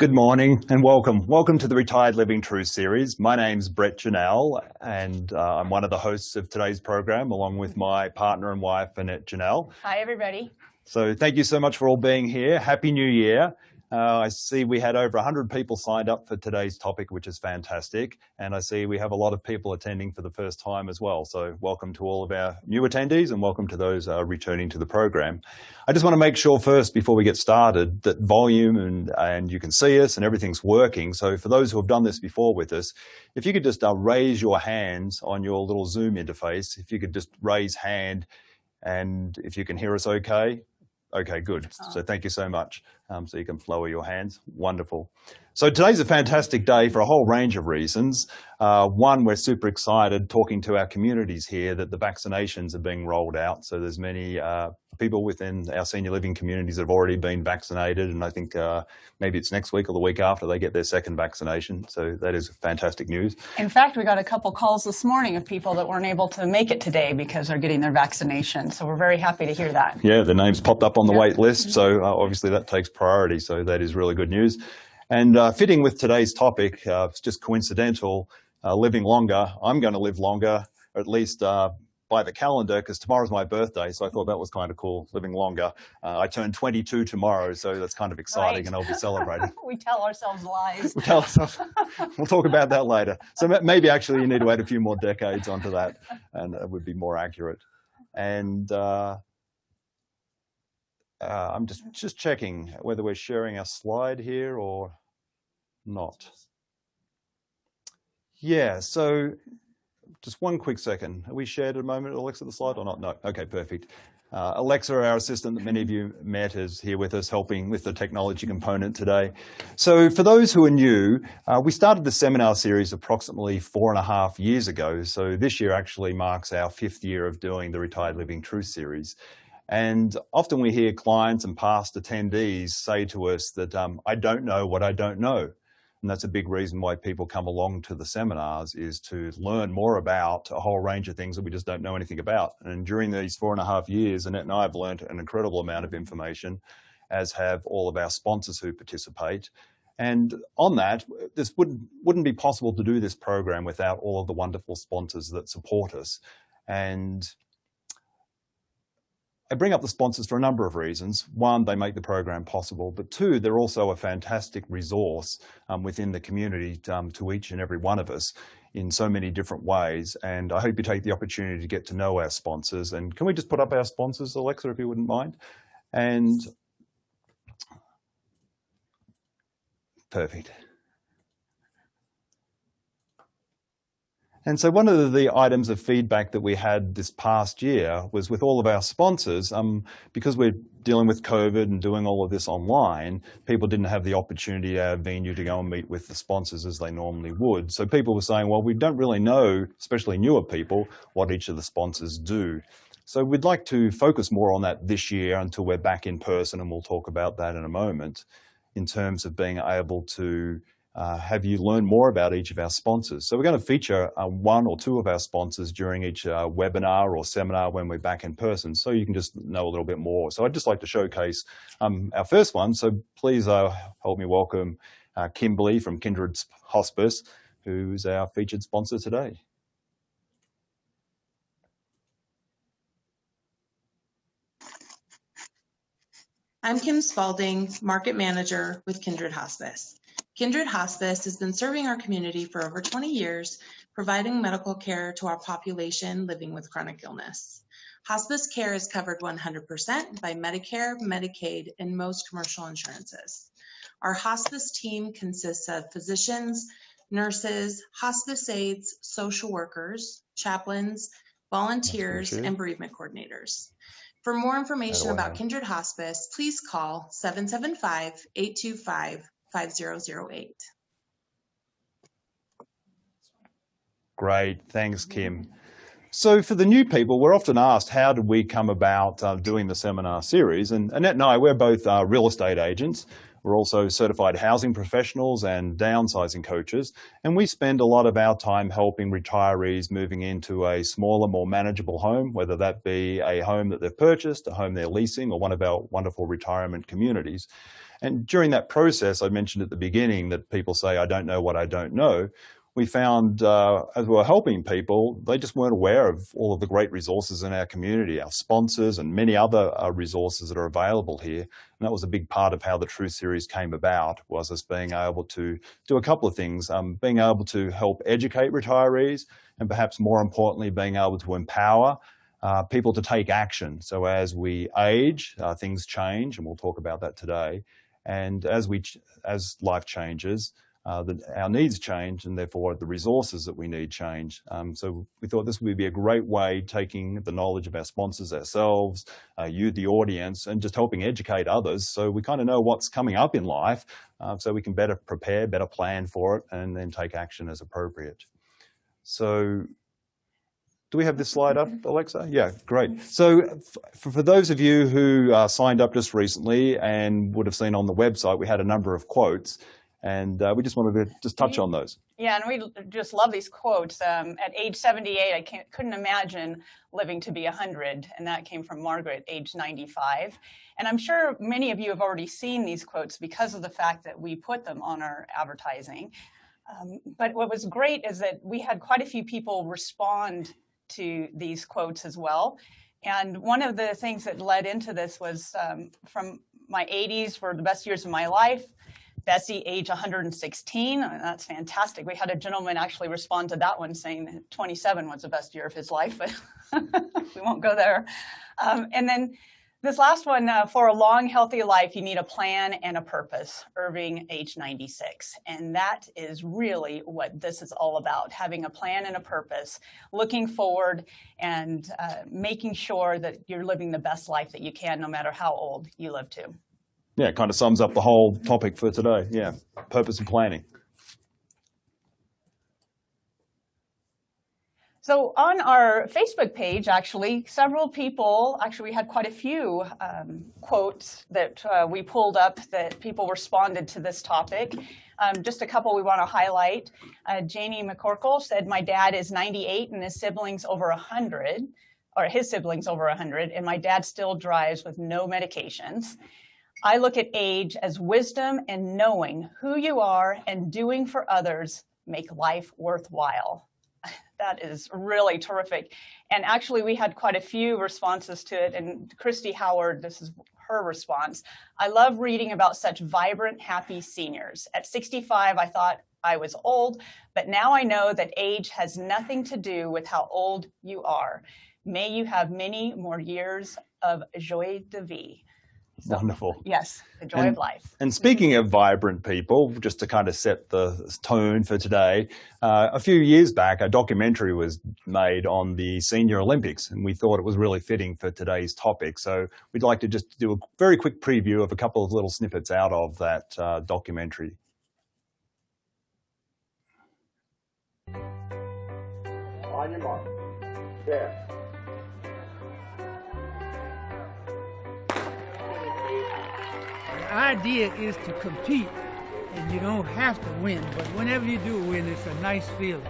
Good morning and welcome. Welcome to the Retired Living True series. My name's Brett Janelle and I'm one of the hosts of today's program along with my partner and wife, Annette Janelle. Hi, everybody. So thank you so much for all being here. Happy New Year. I see we had over 100 people signed up for today's topic, which is fantastic. And I see we have a lot of people attending for the first time as well. So welcome to all of our new attendees and welcome to those returning to the program. I just want to make sure first, before we get started, that volume and you can see us and everything's working. So for those who have done this before with us, if you could just raise your hands on your little Zoom interface, if you could just raise hand and if you can hear us okay. Okay, good. So thank you so much. So you can lower your hands. Wonderful. So today's a fantastic day for a whole range of reasons. One, we're super excited talking to our communities here that the vaccinations are being rolled out. So there's many people within our senior living communities that have already been vaccinated. And I think maybe it's next week or the week after they get their second vaccination. So that is fantastic news. In fact, we got a couple calls this morning of people that weren't able to make it today because they're getting their vaccination. So we're very happy to hear that. Yeah, the names popped up on the wait list. So obviously that takes priority. So that is really good news. And fitting with today's topic, it's just coincidental, living longer. I'm going to live longer, or at least by the calendar, because tomorrow's my birthday. So I thought that was kind of cool, living longer. I turn 22 tomorrow, so that's kind of exciting, and I'll be celebrating. We tell ourselves lies. We'll talk about that later. So maybe actually you need to add a few more decades onto that, and it would be more accurate. And I'm just checking whether we're sharing a slide here or not. Yeah, so just one quick second. Have we shared a moment, Alexa, the slide or not? No. Okay, perfect. Alexa, our assistant that many of you met, is here with us helping with the technology component today. So for those who are new, we started the seminar series approximately 4.5 years ago. So this year actually marks our 5th year of doing the Retired Living True series. And often we hear clients and past attendees say to us that I don't know what I don't know. And that's a big reason why people come along to the seminars, is to learn more about a whole range of things that we just don't know anything about. And during these 4.5 years, Annette and I have learned an incredible amount of information, as have all of our sponsors who participate. And on that, this wouldn't be possible to do this program without all of the wonderful sponsors that support us. And I bring up the sponsors for a number of reasons. One, they make the program possible, but two, they're also a fantastic resource within the community to each and every one of us in so many different ways. And I hope you take the opportunity to get to know our sponsors. And can we just put up our sponsors, Alexa, if you wouldn't mind? And perfect. And so one of the items of feedback that we had this past year was with all of our sponsors, because we're dealing with COVID and doing all of this online, people didn't have the opportunity at our venue to go and meet with the sponsors as they normally would. So people were saying, well, we don't really know, especially newer people, what each of the sponsors do. So we'd like to focus more on that this year until we're back in person, and we'll talk about that in a moment, in terms of being able to have you learn more about each of our sponsors. So we're going to feature one or two of our sponsors during each webinar or seminar when we're back in person, so you can just know a little bit more. So I'd just like to showcase our first one. So please help me welcome Kimberly from Kindred Hospice, who's our featured sponsor today. I'm Kim Spalding, Market Manager with Kindred Hospice. Kindred Hospice has been serving our community for over 20 years, providing medical care to our population living with chronic illness. Hospice care is covered 100% by Medicare, Medicaid, and most commercial insurances. Our hospice team consists of physicians, nurses, hospice aides, social workers, chaplains, volunteers, and bereavement coordinators. For more information about Kindred Hospice, please call 775-825-5008. Great, thanks, Kim. So for the new people, we're often asked, how did we come about doing the seminar series? And Annette and I, we're both real estate agents. We're also certified housing professionals and downsizing coaches, and we spend a lot of our time helping retirees moving into a smaller, more manageable home, whether that be a home that they've purchased, a home they're leasing, or one of our wonderful retirement communities. And during that process, I mentioned at the beginning that people say, I don't know what I don't know. We found as we were helping people, they just weren't aware of all of the great resources in our community, our sponsors and many other resources that are available here. And that was a big part of how the Truth Series came about, was us being able to do a couple of things, being able to help educate retirees, and perhaps more importantly, being able to empower people to take action. So as we age, things change, and we'll talk about that today. And as life changes, our needs change, and therefore the resources that we need change. So we thought this would be a great way, taking the knowledge of our sponsors, ourselves, you, the audience, and just helping educate others, so we kind of know what's coming up in life, so we can better prepare, better plan for it, and then take action as appropriate. So do we have this slide up, Alexa? Yeah, great. So for those of you who signed up just recently and would have seen on the website, we had a number of quotes, and we just wanted to just touch on those. Yeah, and we just love these quotes. At age 78, I couldn't imagine living to be 100, and that came from Margaret, age 95. And I'm sure many of you have already seen these quotes because of the fact that we put them on our advertising. But what was great is that we had quite a few people respond to these quotes as well. And one of the things that led into this was from my 80s were the best years of my life. Besse, age 116, that's fantastic. We had a gentleman actually respond to that one saying that 27 was the best year of his life, but we won't go there. And then this last one, for a long, healthy life, you need a plan and a purpose. Irving, age 96. And that is really what this is all about, having a plan and a purpose, looking forward and making sure that you're living the best life that you can, no matter how old you live to. Yeah, it kind of sums up the whole topic for today. Yeah, purpose and planning. So on our Facebook page, actually, several people, we had quite a few quotes that we pulled up that people responded to this topic. Just a couple we want to highlight. Janie McCorkle said, my dad is 98 and his siblings over 100, and my dad still drives with no medications. I look at age as wisdom, and knowing who you are and doing for others make life worthwhile. That is really terrific. And actually, we had quite a few responses to it. And Christy Howard, this is her response. I love reading about such vibrant, happy seniors. At 65, I thought I was old, but now I know that age has nothing to do with how old you are. May you have many more years of joie de vivre. So, wonderful. Yes, the joy of life. And speaking of vibrant people, just to kind of set the tone for today, a few years back, a documentary was made on the Senior Olympics, and we thought it was really fitting for today's topic. So we'd like to just do a very quick preview of a couple of little snippets out of that documentary. On your mark. There. The idea is to compete, and you don't have to win, but whenever you do win, it's a nice feeling.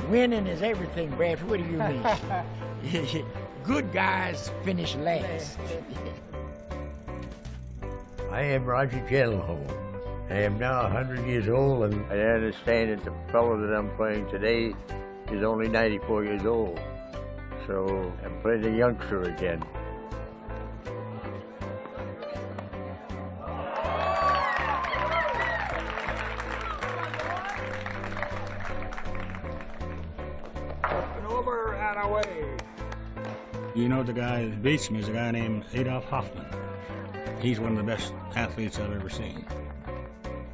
Winning is everything, Brad. What do you mean? Good guys finish last. I am Roger Gentleholm. I am now 100 years old, and I understand that the fellow that I'm playing today is only 94 years old. So I'm playing a youngster again. You know, the guy that beats me is a guy named Adolf Hoffman. He's one of the best athletes I've ever seen.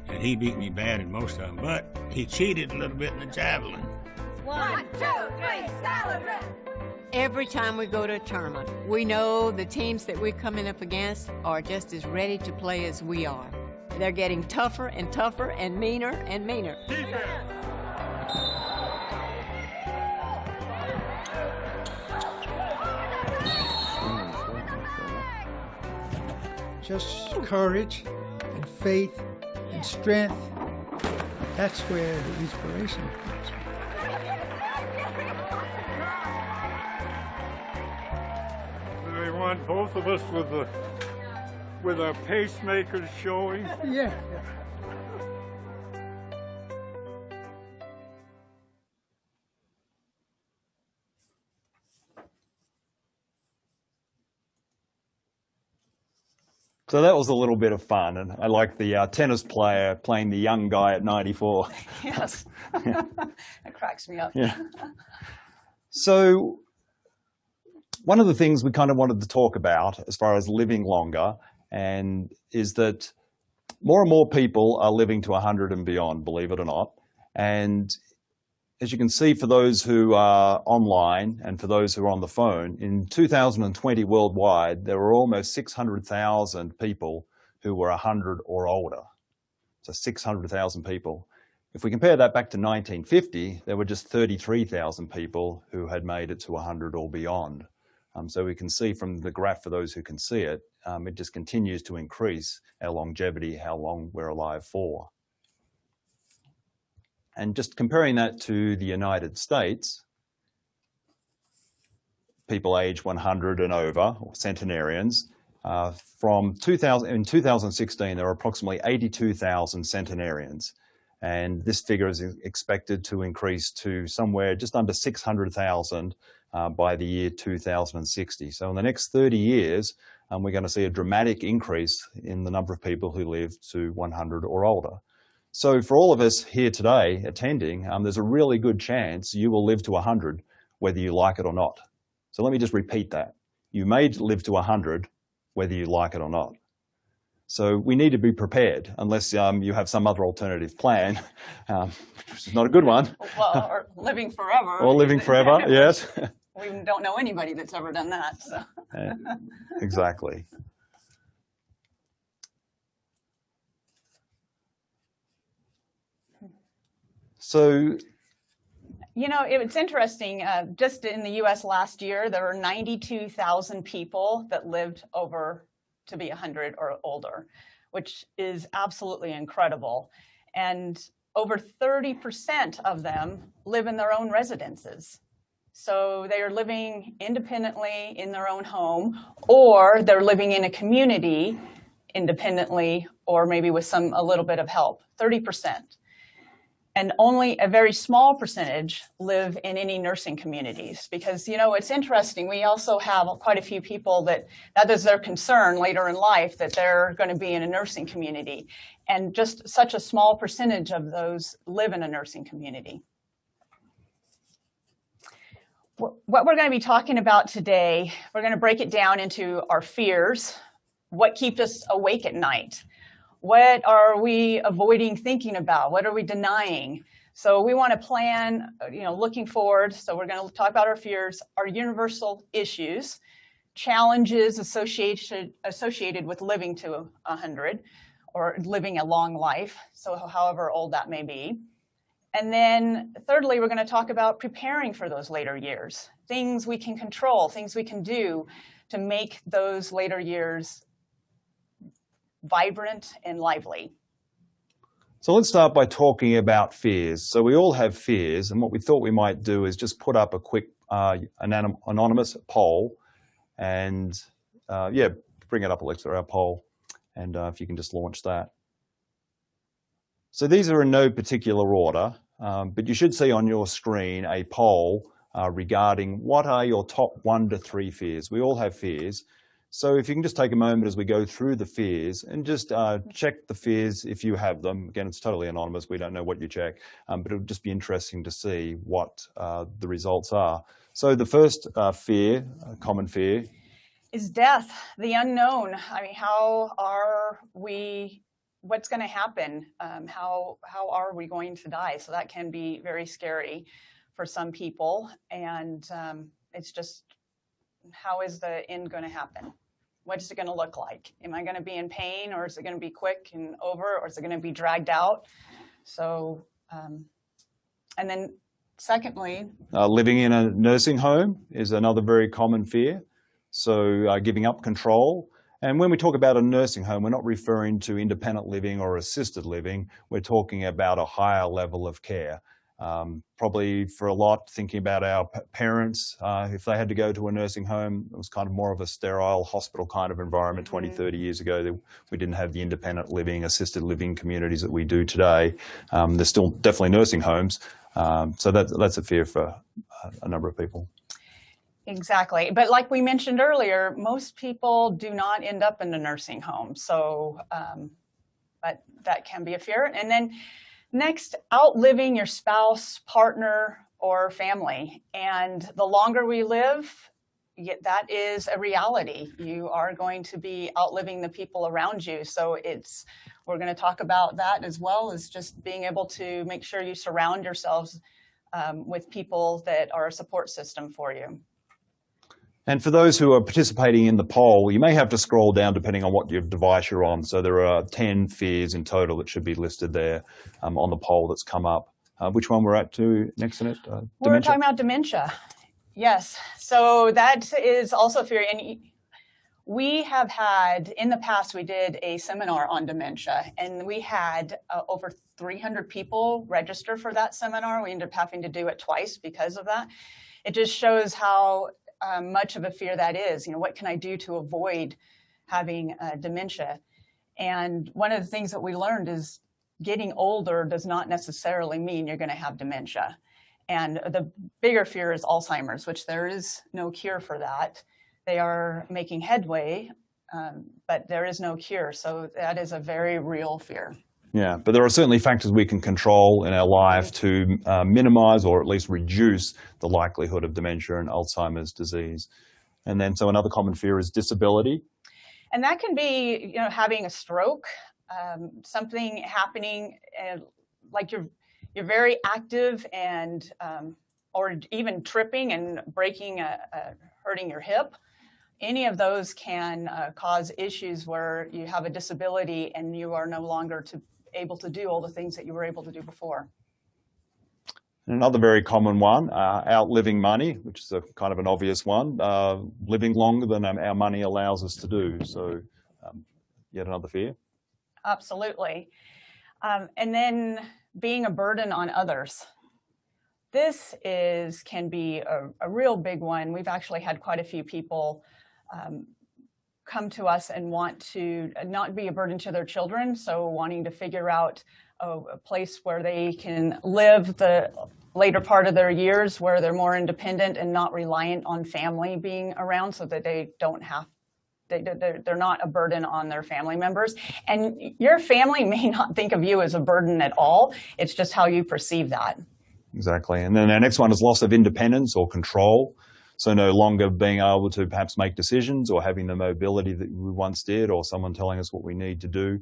And he beat me bad in most of them, but he cheated a little bit in the javelin. 1, 2, 3, celebrate! Every time we go to a tournament, we know the teams that we're coming up against are just as ready to play as we are. They're getting tougher and tougher and meaner and meaner. Just courage and faith and strength. That's where the inspiration comes from. They want both of us with our pacemakers showing. Yeah. So that was a little bit of fun, and I like the tennis player playing the young guy at 94. Yes, that cracks me up. Yeah. So one of the things we kind of wanted to talk about as far as living longer, and is that more and more people are living to 100 and beyond, believe it or not. And as you can see, for those who are online and for those who are on the phone, in 2020 worldwide, there were almost 600,000 people who were 100 or older. So 600,000 people. If we compare that back to 1950, there were just 33,000 people who had made it to 100 or beyond. So we can see from the graph, for those who can see it, it just continues to increase our longevity, how long we're alive for. And just comparing that to the United States, people age 100 and over, or centenarians, in 2016, there were approximately 82,000 centenarians. And this figure is expected to increase to somewhere just under 600,000 by the year 2060. So in the next 30 years, we're going to see a dramatic increase in the number of people who live to 100 or older. So for all of us here today attending, there's a really good chance you will live to 100, whether you like it or not. So let me just repeat that. You may live to 100, whether you like it or not. So we need to be prepared, unless you have some other alternative plan, which is not a good one. Well, or living forever. Or living forever, yes. We don't know anybody that's ever done that. So. Exactly. So, you know, it's interesting. Just in the U.S. last year, there were 92,000 people that lived over to be 100 or older, which is absolutely incredible. And over 30% of them live in their own residences. So they are living independently in their own home, or they're living in a community independently, or maybe with a little bit of help, 30%. And only a very small percentage live in any nursing communities, because, you know, it's interesting. We also have quite a few people that is their concern later in life, that they're going to be in a nursing community. And just such a small percentage of those live in a nursing community. What we're going to be talking about today, we're going to break it down into our fears, what keeps us awake at night. What are we avoiding thinking about? What are we denying? So we want to plan, you know, looking forward. So we're going to talk about our fears, our universal issues, challenges associated with living to 100 or living a long life, so however old that may be. And then thirdly, we're going to talk about preparing for those later years, things we can control, things we can do to make those later years vibrant and lively. So let's start by talking about fears. So we all have fears, and what we thought we might do is just put up a quick anonymous poll, and yeah, bring it up, Alexa, our poll, and if you can just launch that. So these are in no particular order, but you should see on your screen a poll regarding what are your top 1 to 3 fears. We all have fears. So if you can just take a moment as we go through the fears and just check the fears if you have them. Again, it's totally anonymous. We don't know what you check, but it'll just be interesting to see what the results are. So the first fear, common fear, is death, the unknown. I mean, how are we, what's going to happen? How are we going to die? So that can be very scary for some people. And it's just, how is the end going to happen? What is it going to look like? Am I going to be in pain, or is it going to be quick and over, or is it going to be dragged out? So, and then secondly, living in a nursing home is another very common fear. So giving up control. And when we talk about a nursing home, we're not referring to independent living or assisted living. We're talking about a higher level of care. Probably for a lot, thinking about our parents, if they had to go to a nursing home, it was kind of more of a sterile hospital kind of environment 20, 30 years ago. We didn't have the independent living, assisted living communities that we do today. There's still definitely nursing homes. So that's a fear for a number of people. Exactly. But like we mentioned earlier, most people do not end up in a nursing home. So, but that can be a fear. And then next, outliving your spouse, partner, or family. And the longer we live, that is a reality. You are going to be outliving the people around you. So we're going to talk about that as well as just being able to make sure you surround yourselves with people that are a support system for you. And for those who are participating in the poll, you may have to scroll down depending on what device you're on. So there are 10 fears in total that should be listed there on the poll that's come up. Which one we're at to next, Annette? We're talking about dementia. Yes. So that is also a fear. And we have had, in the past, we did a seminar on dementia, and we had over 300 people register for that seminar. We ended up having to do it twice because of that. It just shows how much of a fear that is. What can I do to avoid having dementia? And one of the things that we learned is getting older does not necessarily mean you're going to have dementia. And the bigger fear is Alzheimer's, which there is no cure for that. They are making headway, but there is no cure. So that is a very real fear. Yeah, but there are certainly factors we can control in our life to minimize or at least reduce the likelihood of dementia and Alzheimer's disease. And then, so another common fear is disability. And that can be, having a stroke, something happening, like you're very active and, or even tripping and breaking, hurting your hip. Any of those can cause issues where you have a disability and you are no longer able to do all the things that you were able to do before. Another very common one, outliving money, which is a kind of an obvious one, living longer than our money allows us to do. So yet another fear. Absolutely. And then being a burden on others. This can be a real big one. We've actually had quite a few people come to us and want to not be a burden to their children, so wanting to figure out a place where they can live the later part of their years where they're more independent and not reliant on family being around, so that they don't have, they're not a burden on their family members. And your family may not think of you as a burden at all. It's just how you perceive that. Exactly. And then our next one is loss of independence or control. So no longer being able to perhaps make decisions or having the mobility that we once did, or someone telling us what we need to do.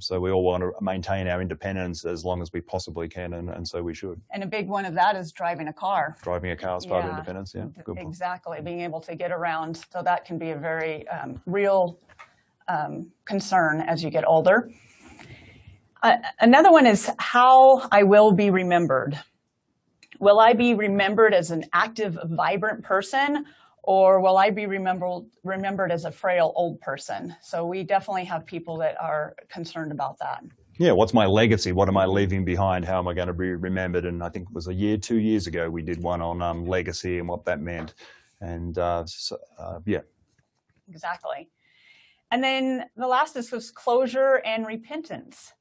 So we all want to maintain our independence as long as we possibly can, and so we should. And a big one of that is driving a car. Driving a car is part of independence, yeah. Good point. Exactly, being able to get around. So that can be a very real concern as you get older. Another one is how I will be remembered. Will I be remembered as an active, vibrant person, or will I be remembered as a frail old person? So we definitely have people that are concerned about that. Yeah, what's my legacy? What am I leaving behind? How am I going to be remembered? And I think it was 2 years ago, we did one on legacy and what that meant. And yeah. Exactly. And then the last is closure and repentance.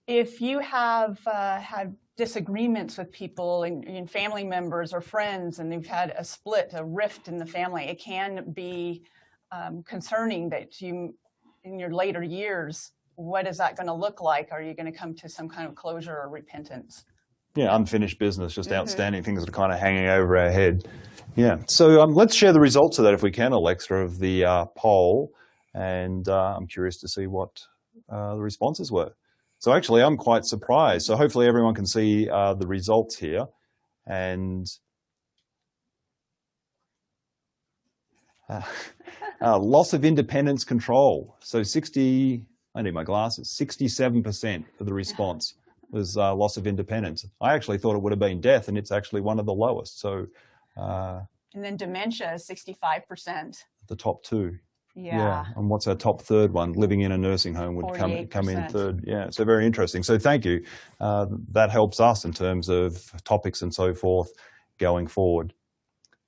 If you have had disagreements with people and family members or friends, and you've had a split, a rift in the family, it can be concerning that you, in your later years, what is that going to look like? Are you going to come to some kind of closure or repentance? Yeah, unfinished business, just outstanding things that are kind of hanging over our head. Yeah, so let's share the results of that if we can, Alexa, of the poll. And I'm curious to see what the responses were. So actually, I'm quite surprised. So hopefully everyone can see the results here. And loss of independence control. So I need my glasses, 67% of the response was loss of independence. I actually thought it would have been death, and it's actually one of the lowest. So, and then dementia is 65%. The top two. Yeah. And what's our top third one? Living in a nursing home would come in 48%. third. Yeah, so very interesting. So thank you. That helps us in terms of topics and so forth going forward.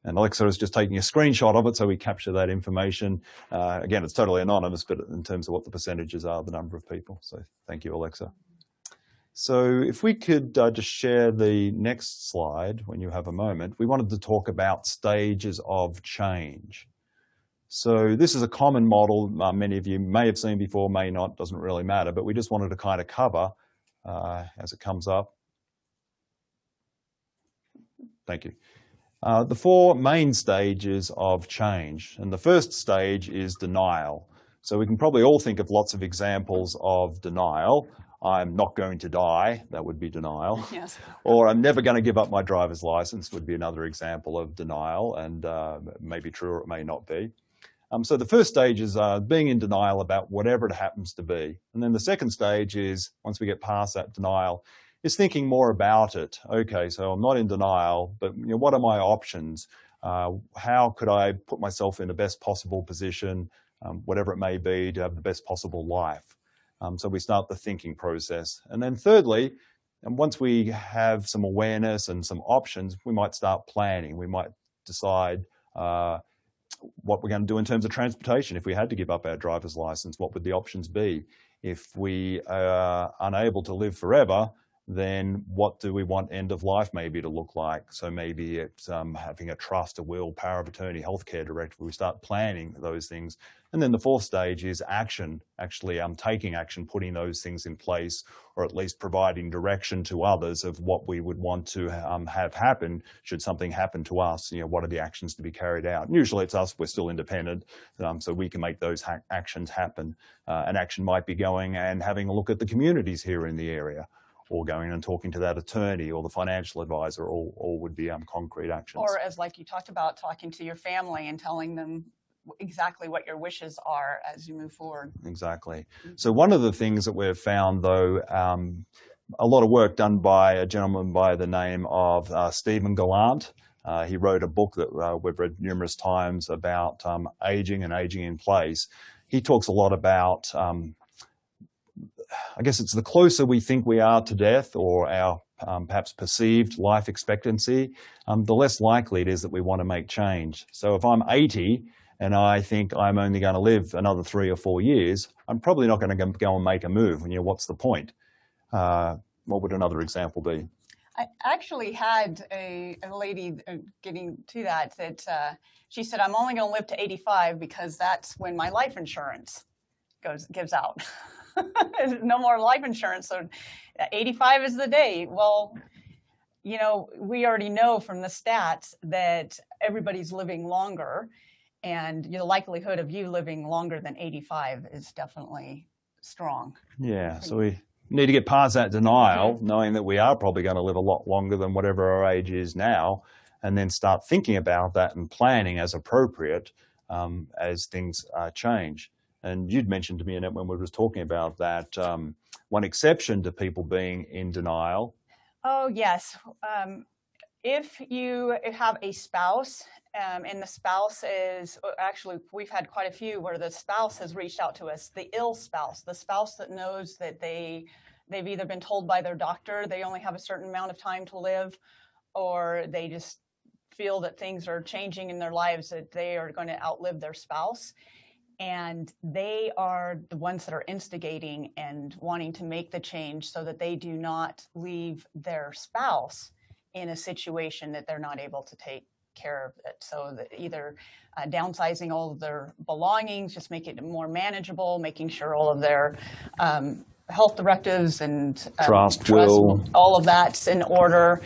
And Alexa is just taking a screenshot of it so we capture that information. Again, it's totally anonymous, but in terms of what the percentages are, the number of people. So thank you, Alexa. So if we could just share the next slide when you have a moment. We wanted to talk about stages of change. So this is a common model many of you may have seen before, may not, doesn't really matter, but we just wanted to kind of cover as it comes up. Thank you. The four main stages of change. And the first stage is denial. So we can probably all think of lots of examples of denial. I'm not going to die, that would be denial. Yes. Or I'm never going to give up my driver's license would be another example of denial, and it may be true or it may not be. So the first stage is being in denial about whatever it happens to be. And then the second stage is, once we get past that denial, is thinking more about it. Okay, so I'm not in denial, but what are my options? How could I put myself in the best possible position, whatever it may be, to have the best possible life? So we start the thinking process. And then thirdly, and once we have some awareness and some options, we might start planning. We might decide what we're going to do in terms of transportation. If we had to give up our driver's license, what would the options be? If we are unable to live forever, then what do we want end of life maybe to look like? So maybe it's having a trust, a will, power of attorney, healthcare directive. We start planning those things. And then the fourth stage is action, actually taking action, putting those things in place, or at least providing direction to others of what we would want to have happen should something happen to us. What are the actions to be carried out? And usually it's us, we're still independent, so we can make those actions happen. An action might be going and having a look at the communities here in the area, or going and talking to that attorney or the financial advisor, all would be concrete actions. Or as like you talked about, talking to your family and telling them exactly what your wishes are as you move forward. Exactly. So one of the things that we've found, though, a lot of work done by a gentleman by the name of Stephen Gallant. He wrote a book that we've read numerous times about aging and aging in place. He talks a lot about I guess it's the closer we think we are to death, or our perhaps perceived life expectancy, the less likely it is that we want to make change. So if I'm 80 and I think I'm only going to live another 3 or 4 years, I'm probably not going to go and make a move. What's the point? What would another example be? I actually had a lady getting to that she said, I'm only going to live to 85 because that's when my life insurance gives out. No more life insurance, so 85 is the day. Well, we already know from the stats that everybody's living longer, and the likelihood of you living longer than 85 is definitely strong. Yeah, so we need to get past that denial, knowing that we are probably going to live a lot longer than whatever our age is now, and then start thinking about that and planning as appropriate as things change. And you'd mentioned to me, Annette, when we were talking about that, one exception to people being in denial. Oh, yes. If you have a spouse, and the spouse is, actually, we've had quite a few where the spouse has reached out to us, the ill spouse, the spouse that knows that they've either been told by their doctor they only have a certain amount of time to live, or they just feel that things are changing in their lives, that they are going to outlive their spouse. And they are the ones that are instigating and wanting to make the change so that they do not leave their spouse in a situation that they're not able to take care of it. So either downsizing all of their belongings, just make it more manageable, making sure all of their health directives and trust, will, all of that's in order.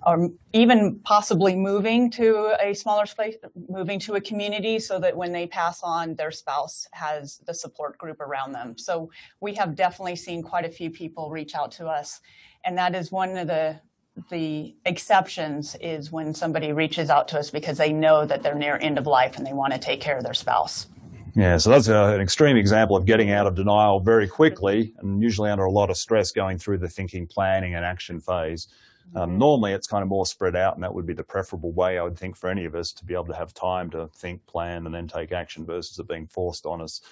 Or even possibly moving to a smaller space, moving to a community so that when they pass on, their spouse has the support group around them. So we have definitely seen quite a few people reach out to us. And that is one of the exceptions, is when somebody reaches out to us because they know that they're near end of life and they want to take care of their spouse. Yeah, so that's an extreme example of getting out of denial very quickly, and usually under a lot of stress going through the thinking, planning, and action phase. Normally, it's kind of more spread out, and that would be the preferable way, I would think, for any of us to be able to have time to think, plan, and then take action versus it being forced on us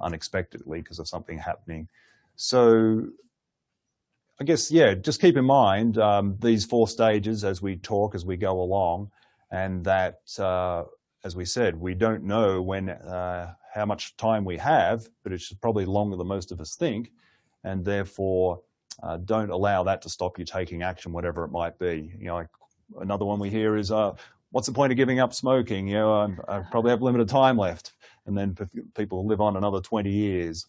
unexpectedly because of something happening. So I guess, yeah, just keep in mind these 4 stages as we talk, as we go along, and that, as we said, we don't know when, how much time we have, but it's probably longer than most of us think, and therefore don't allow that to stop you taking action, whatever it might be. You know, like another one we hear is, what's the point of giving up smoking? You know, I probably have limited time left, and then people live on another 20 years.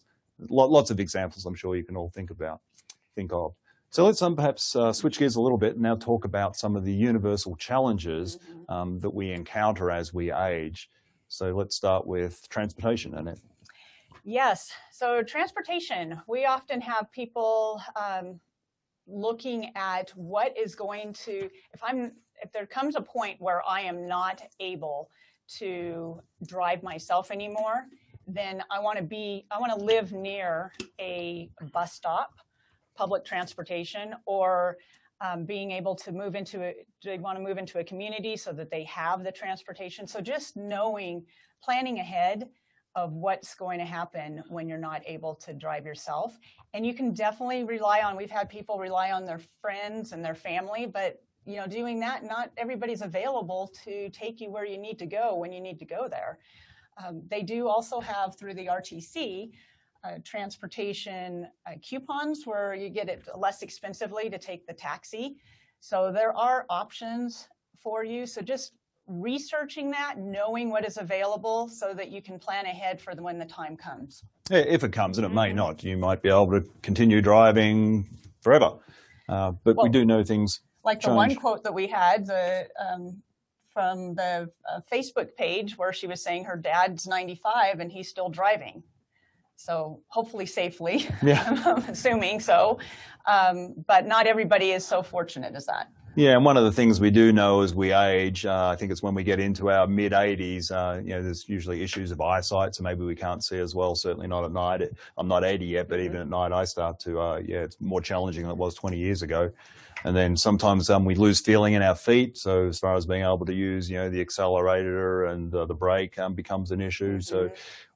Lots of examples I'm sure you can all think of. So let's perhaps switch gears a little bit and now talk about some of the universal challenges that we encounter as we age. So let's start with transportation, Annette. Yes, so transportation, we often have people looking at what is going to, if there comes a point where I am not able to drive myself anymore, then I want to live near a bus stop, public transportation, or being able to move into a community so that they have the transportation. So just planning ahead of what's going to happen when you're not able to drive yourself. And you can definitely we've had people rely on their friends and their family, but you know, doing that, not everybody's available to take you where you need to go when you need to go there. They do also have, through the RTC, transportation coupons where you get it less expensively to take the taxi. So there are options for you. So just researching that, knowing what is available so that you can plan ahead for when the time comes. Yeah, if it comes, and it may not. You might be able to continue driving forever. But we do know things like the one quote that we had from the Facebook page where she was saying her dad's 95 and he's still driving. So hopefully safely, yeah. I'm assuming so. But not everybody is so fortunate as that. Yeah, and one of the things we do know as we age, I think it's when we get into our mid-80s, you know, there's usually issues of eyesight, so maybe we can't see as well, certainly not at night. I'm not 80 yet, but even at night I start to, it's more challenging than it was 20 years ago. And then sometimes we lose feeling in our feet, so as far as being able to use, you know, the accelerator and the brake becomes an issue. So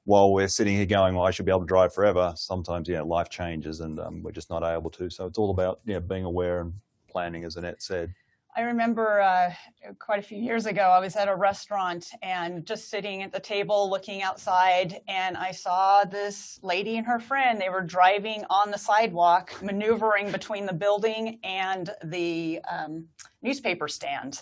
while we're sitting here going, well, I should be able to drive forever, sometimes, life changes and we're just not able to. So it's all about, being aware and planning, as Annette said. I remember quite a few years ago, I was at a restaurant and just sitting at the table looking outside, and I saw this lady and her friend. They were driving on the sidewalk, maneuvering between the building and the newspaper stand.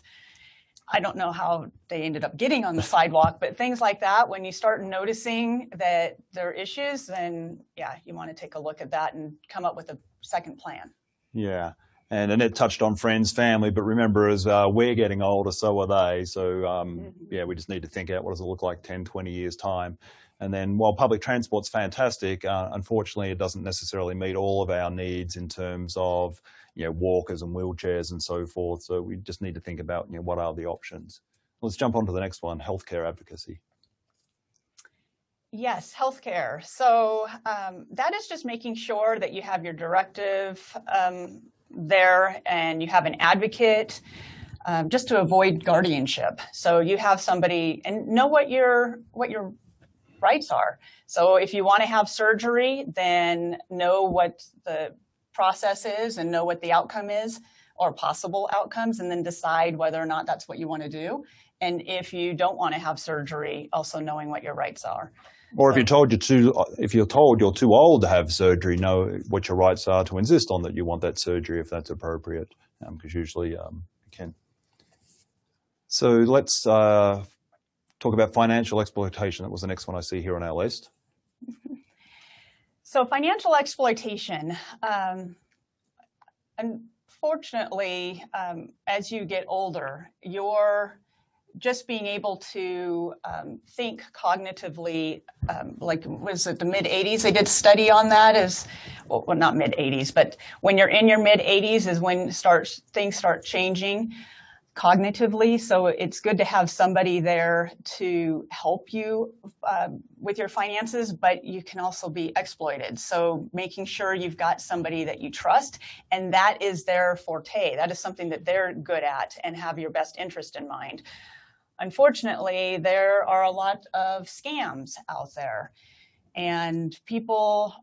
I don't know how they ended up getting on the sidewalk, but things like that, when you start noticing that there are issues, then you want to take a look at that and come up with a second plan. Yeah. And Annette touched on friends, family, but remember, as we're getting older, so are they. So, we just need to think out what does it look like 10, 20 years' time. And then while public transport's fantastic, unfortunately, it doesn't necessarily meet all of our needs in terms of, walkers and wheelchairs and so forth. So we just need to think about, what are the options. Let's jump on to the next one, healthcare advocacy. Yes, healthcare. So that is just making sure that you have your directive there and you have an advocate just to avoid guardianship. So you have somebody and know what your rights are. So if you want to have surgery, then know what the process is and know what the outcome is or possible outcomes, and then decide whether or not that's what you want to do. And if you don't want to have surgery, also knowing what your rights are. Or if you're told you're too old to have surgery, know what your rights are to insist on that you want that surgery if that's appropriate, because usually you can. So let's talk about financial exploitation. That was the next one I see here on our list. So financial exploitation, unfortunately, as you get older, you're just being able to think cognitively, like was it the mid-80s? They did a study on that well, not mid-80s, but when you're in your mid-80s is when things start changing. cognitively. So it's good to have somebody there to help you with your finances, but you can also be exploited. So making sure you've got somebody that you trust, and that is their forte. That is something that they're good at and have your best interest in mind. Unfortunately, there are a lot of scams out there, and people,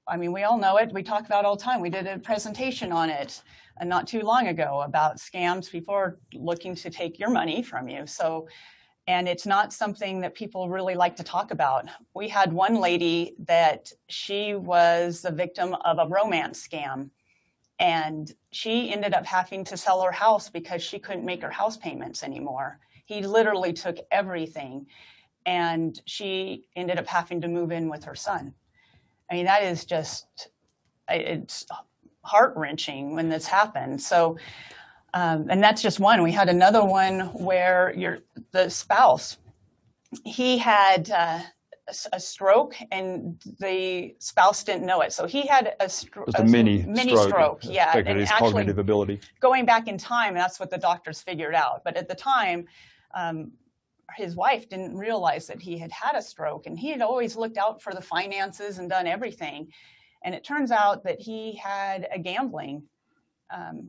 I mean, we all know it. We talk about it all the time. We did a presentation on it not too long ago about scams. People are looking to take your money from you. So, and it's not something that people really like to talk about. We had one lady that she was the victim of a romance scam, and she ended up having to sell her house because she couldn't make her house payments anymore. He literally took everything, and she ended up having to move in with her son. I mean, that is just, it's heart-wrenching when this happened. So, and that's just one. We had another one where the spouse, he had a stroke, and the spouse didn't know it. So he had a mini stroke. Yeah, affected his cognitive ability. Going back in time, that's what the doctors figured out. But at the time, his wife didn't realize that he had had a stroke, and he had always looked out for the finances and done everything. And it turns out that he had a gambling.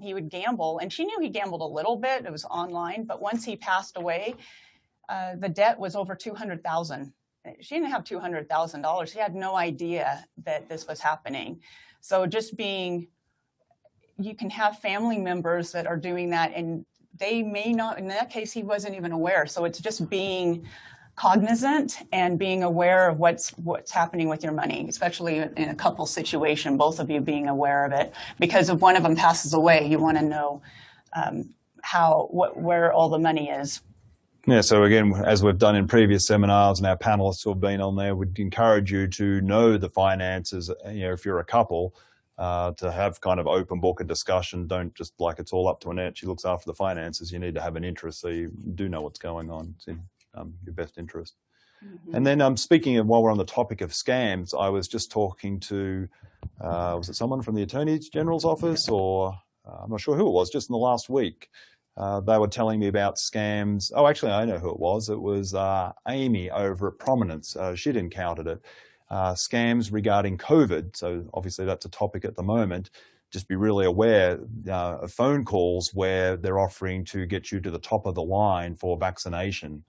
He would gamble, and she knew he gambled a little bit. It was online, but once he passed away, the debt was over $200,000. She didn't have $200,000. She had no idea that this was happening. So just being, you can have family members that are doing that, and they may not, in that case, he wasn't even aware. So it's just being cognizant and being aware of what's happening with your money, especially in a couple situation, both of you being aware of it. Because if one of them passes away, you want to know where all the money is. Yeah, so again, as we've done in previous seminars, and our panelists who have been on there, would encourage you to know the finances, if you're a couple, to have kind of open book a discussion. Don't just like it's all up to Annette, she looks after the finances. You need to have an interest so you do know what's going on. It's in your best interest. Mm-hmm. And then speaking of, while we're on the topic of scams, I was just talking to, was it someone from the Attorney General's office, or I'm not sure who it was, just in the last week. They were telling me about scams. Oh, actually, I know who it was. It was Amy over at Prominence. She'd encountered it. Scams regarding COVID. So obviously that's a topic at the moment. Just be really aware of phone calls where they're offering to get you to the top of the line for vaccination.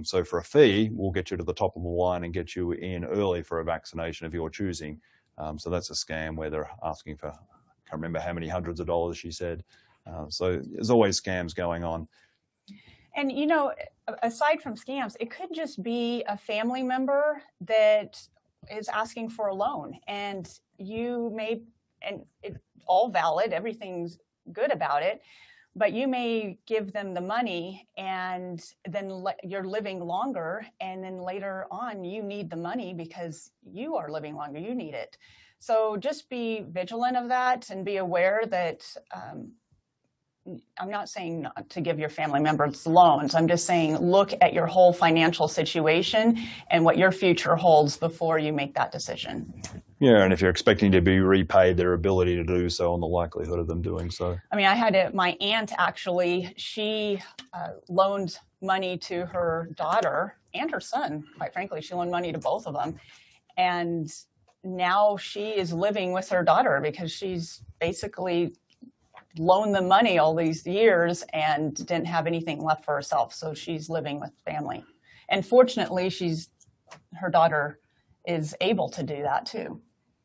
So for a fee, we'll get you to the top of the line and get you in early for a vaccination if you're choosing. So that's a scam where they're asking for, I can't remember how many hundreds of dollars she said. So there's always scams going on. And, aside from scams, it could just be a family member that is asking for a loan, and it's all valid, everything's good about it, but you may give them the money, and then you're living longer, and then later on you need the money because you are living longer, you need it. So just be vigilant of that and be aware that I'm not saying not to give your family members loans. I'm just saying look at your whole financial situation and what your future holds before you make that decision. Yeah, and if you're expecting to be repaid, their ability to do so and the likelihood of them doing so. I mean, I had my aunt actually, she loaned money to her daughter and her son, quite frankly. She loaned money to both of them. And now she is living with her daughter because she's basically loaned the money all these years and didn't have anything left for herself. So she's living with family. And fortunately, her daughter is able to do that too.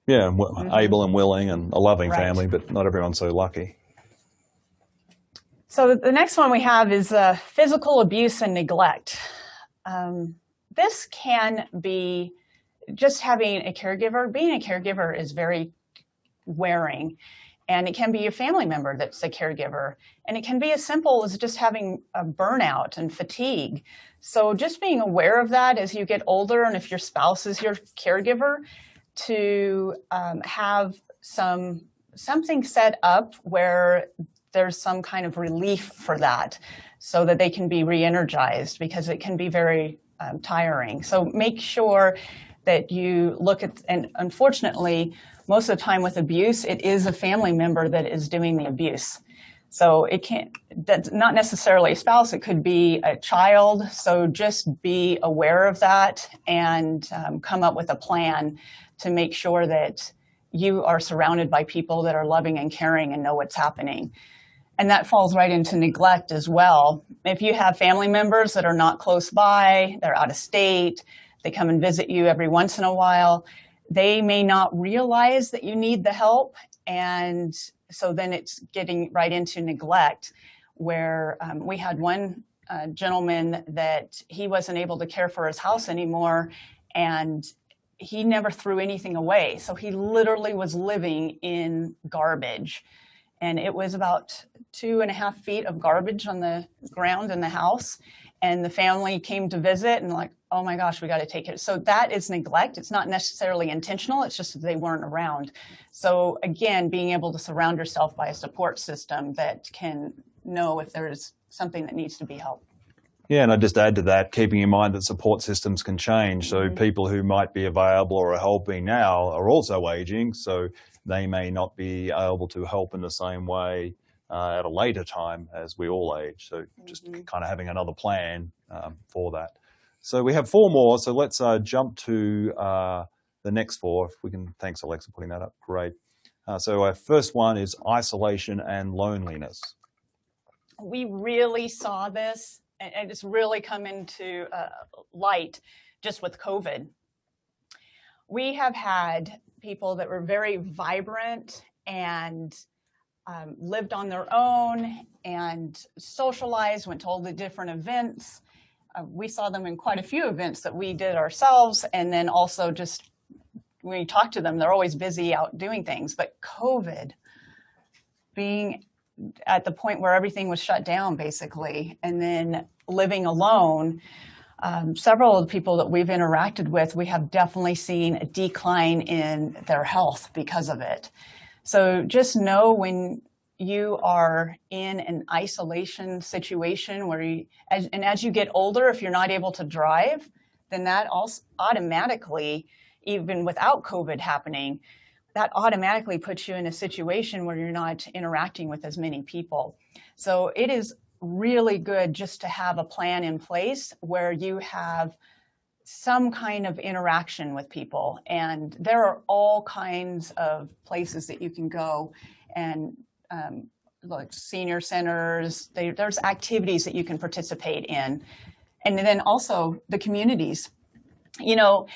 Yeah, able and willing and a loving family, but not everyone's so lucky. So the next one we have is physical abuse and neglect. This can be just having a caregiver. Being a caregiver is very wearing. And it can be a family member that's a caregiver. And it can be as simple as just having a burnout and fatigue. So just being aware of that as you get older, and if your spouse is your caregiver, to have something set up where there's some kind of relief for that so that they can be re-energized, because it can be very tiring. So make sure that you look at, and unfortunately, most of the time with abuse, it is a family member that is doing the abuse. So it can't, that's not necessarily a spouse, it could be a child. So just be aware of that and come up with a plan to make sure that you are surrounded by people that are loving and caring and know what's happening. And that falls right into neglect as well. If you have family members that are not close by, they're out of state, they come and visit you every once in a while, they may not realize that you need the help. And so then it's getting right into neglect, where we had one gentleman that he wasn't able to care for his house anymore, and he never threw anything away. So he literally was living in garbage. And it was about 2.5 feet of garbage on the ground in the house. And the family came to visit and like, oh my gosh, we got to take it. So that is neglect. It's not necessarily intentional. It's just that they weren't around. So again, being able to surround yourself by a support system that can know if there's something that needs to be helped. Yeah, and I just add to that, keeping in mind that support systems can change. So people who might be available or are helping now are also aging, so they may not be able to help in the same way at a later time as we all age. So just kind of having another plan for that. So we have 4 more, so let's jump to the next 4. If we can, thanks Alexa putting that up, great. So our first one is isolation and loneliness. We really saw this, and it's really come into light just with COVID. We have had people that were very vibrant and lived on their own and socialized, went to all the different events. We saw them in quite a few events that we did ourselves, and then also just when you talk to them, they're always busy out doing things. But COVID, being at the point where everything was shut down basically, and then living alone, several of the people that we've interacted with, we have definitely seen a decline in their health because of it. So just know when you are in an isolation situation where you, as you get older, if you're not able to drive, then that also automatically, even without COVID happening, that automatically puts you in a situation where you're not interacting with as many people. So it is really good just to have a plan in place where you have some kind of interaction with people. And there are all kinds of places that you can go, and like senior centers, there's activities that you can participate in. And then also the communities. You know,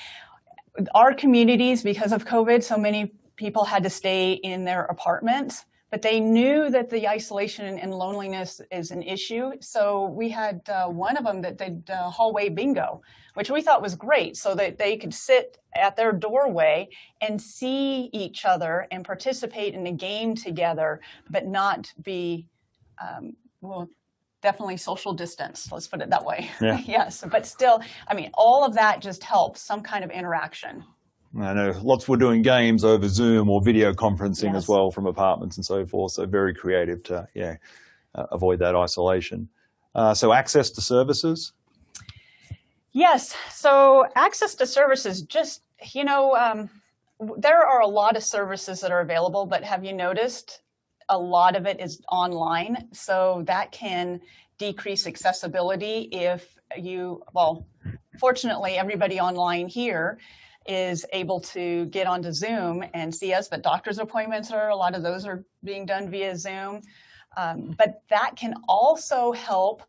our communities, because of COVID, so many people had to stay in their apartments, but they knew that the isolation and loneliness is an issue. So we had one of them that did hallway bingo, which we thought was great, so that they could sit at their doorway and see each other and participate in a game together, but not be, well, definitely social distance, let's put it that way. Yeah. Yes, but still, I mean, all of that just helps, some kind of interaction. I know lots were doing games over Zoom or video conferencing Yes. as well from apartments and so forth. So very creative to avoid that isolation. So access to services. Yes, so access to services, just, you know, there are a lot of services that are available, but have you noticed a lot of it is online? So that can decrease accessibility if you, well, fortunately, everybody online here is able to get onto Zoom and see us, but doctor's appointments a lot of those are being done via Zoom. But that can also help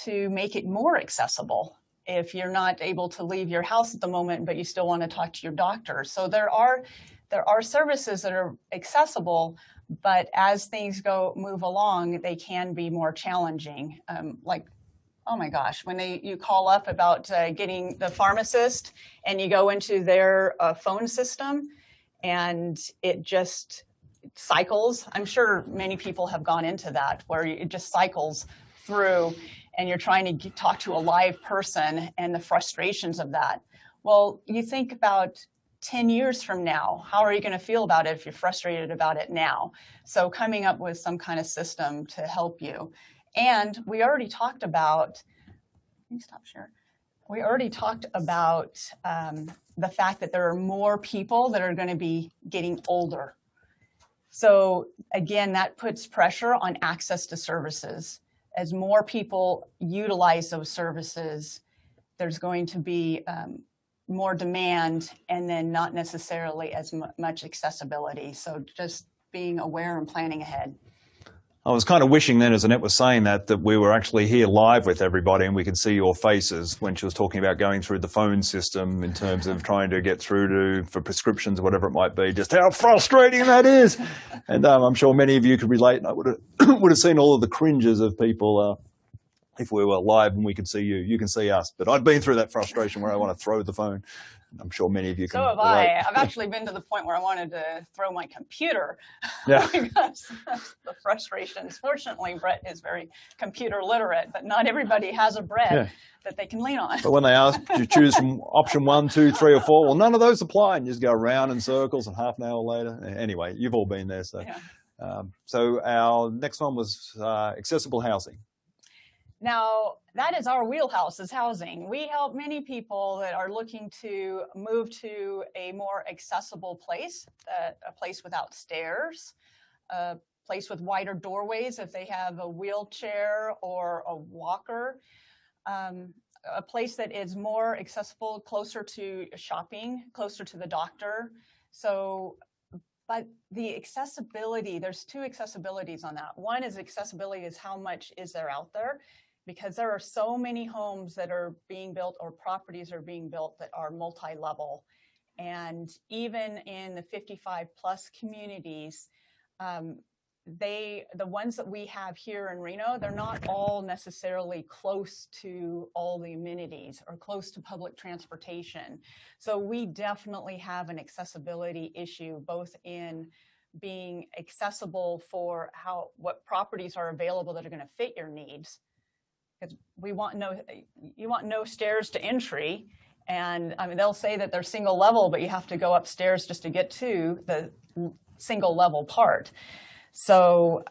to make it more accessible if you're not able to leave your house at the moment, but you still want to talk to your doctor. So there are services that are accessible, but as things move along, they can be more challenging. Like, oh my gosh, when you call up about getting the pharmacist and you go into their phone system and it just cycles. I'm sure many people have gone into that where it just cycles through and you're trying to talk to a live person and the frustrations of that. Well, you think about 10 years from now, how are you going to feel about it if you're frustrated about it now? So coming up with some kind of system to help you. And we already talked about, let me stop sharing. We already talked about the fact that there are more people that are going to be getting older. So again, that puts pressure on access to services. As more people utilize those services, there's going to be more demand and then not necessarily as much accessibility. So just being aware and planning ahead. I was kind of wishing then, as Annette was saying that we were actually here live with everybody and we could see your faces when she was talking about going through the phone system in terms of trying to get through for prescriptions or whatever it might be, just how frustrating that is. And I'm sure many of you could relate. And I would have seen all of the cringes of people if we were live and we could see you. You can see us. But I've been through that frustration where I want to throw the phone. I'm sure many of you can. So have relate. I. I've actually been to the point where I wanted to throw my computer. Yeah. Because the frustrations. Fortunately, Brett is very computer literate, but not everybody has a Brett that they can lean on. But when they ask you choose from option 1, 2, 3, or 4, well, none of those apply, and you just go around in circles, and half an hour later. Anyway, you've all been there. So, so our next one was accessible housing. Now, that is our wheelhouse, is housing. We help many people that are looking to move to a more accessible place, a place without stairs, a place with wider doorways if they have a wheelchair or a walker, a place that is more accessible, closer to shopping, closer to the doctor. So, but the accessibility, there's two accessibilities on that. One is accessibility is how much is there out there, because there are so many homes that are being built or properties are being built that are multi-level. And even in the 55 plus communities, the ones that we have here in Reno, they're not all necessarily close to all the amenities or close to public transportation. So we definitely have an accessibility issue, both in being accessible for what properties are available that are going to fit your needs. Because you want no stairs to entry, and I mean they'll say that they're single level, but you have to go upstairs just to get to the single level part. So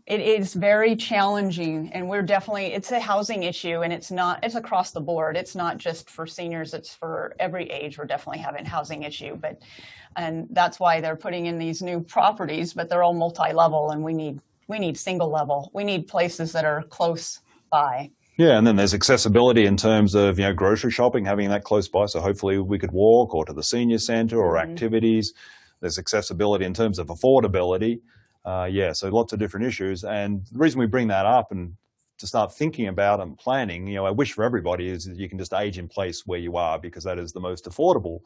it is very challenging, and it's a housing issue, and it's across the board. It's not just for seniors, it's for every age. We're definitely having a housing issue, and that's why they're putting in these new properties, but they're all multi-level, and we need single level. We need places that are close by. Yeah, and then there's accessibility in terms of grocery shopping, having that close by, so hopefully we could walk or to the senior center or activities. There's accessibility in terms of affordability. So lots of different issues. And the reason we bring that up and to start thinking about and planning, I wish for everybody is that you can just age in place where you are, because that is the most affordable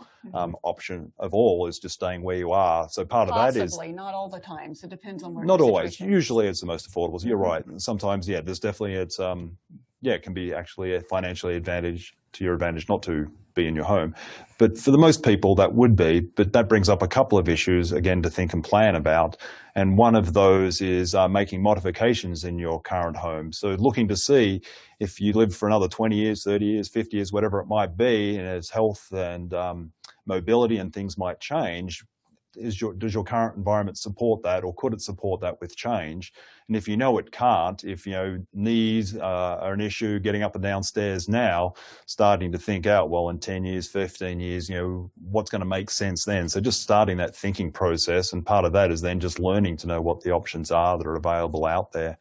option of all, is just staying where you are. So part of that is... Possibly, not all the time. So it depends on where Not always. Usually it's the most affordable. So you're right. And sometimes, there's definitely, it can be actually a financially to your advantage not to be in your home. But for the most people, that would be. But that brings up a couple of issues, again, to think and plan about. And one of those is making modifications in your current home. So looking to see if you live for another 20 years, 30 years, 50 years, whatever it might be, and as health and mobility and things might change, does your current environment support that, or could it support that with change? And if you know it can't, if knees are an issue, getting up and down stairs now, starting to think out, well, in 10 years, 15 years, what's going to make sense then? So just starting that thinking process, and part of that is then just learning to know what the options are that are available out there.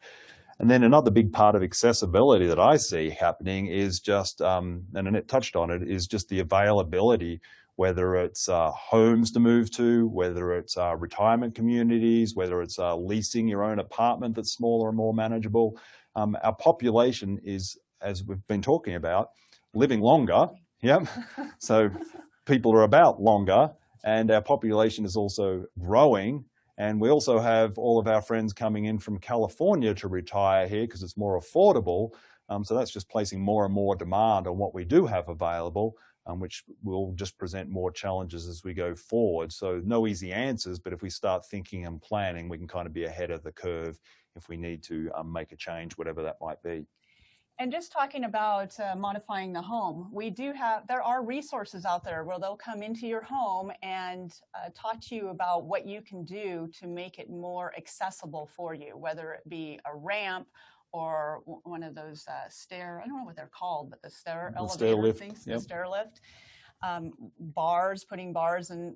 And then another big part of accessibility that I see happening is just, and Annette touched on it, is just the availability, whether it's homes to move to, whether it's retirement communities, whether it's leasing your own apartment that's smaller and more manageable. Our population is, as we've been talking about, living longer. Yep. So people are about longer, and our population is also growing. And we also have all of our friends coming in from California to retire here because it's more affordable. So that's just placing more and more demand on what we do have available, which will just present more challenges as we go forward. So no easy answers, but if we start thinking and planning, we can kind of be ahead of the curve if we need to make a change, whatever that might be. And just talking about modifying the home, there are resources out there where they'll come into your home and talk to you about what you can do to make it more accessible for you, whether it be a ramp or one of those I don't know what they're called, but the elevator lift, things, yep. The stair lift. Bars, putting bars in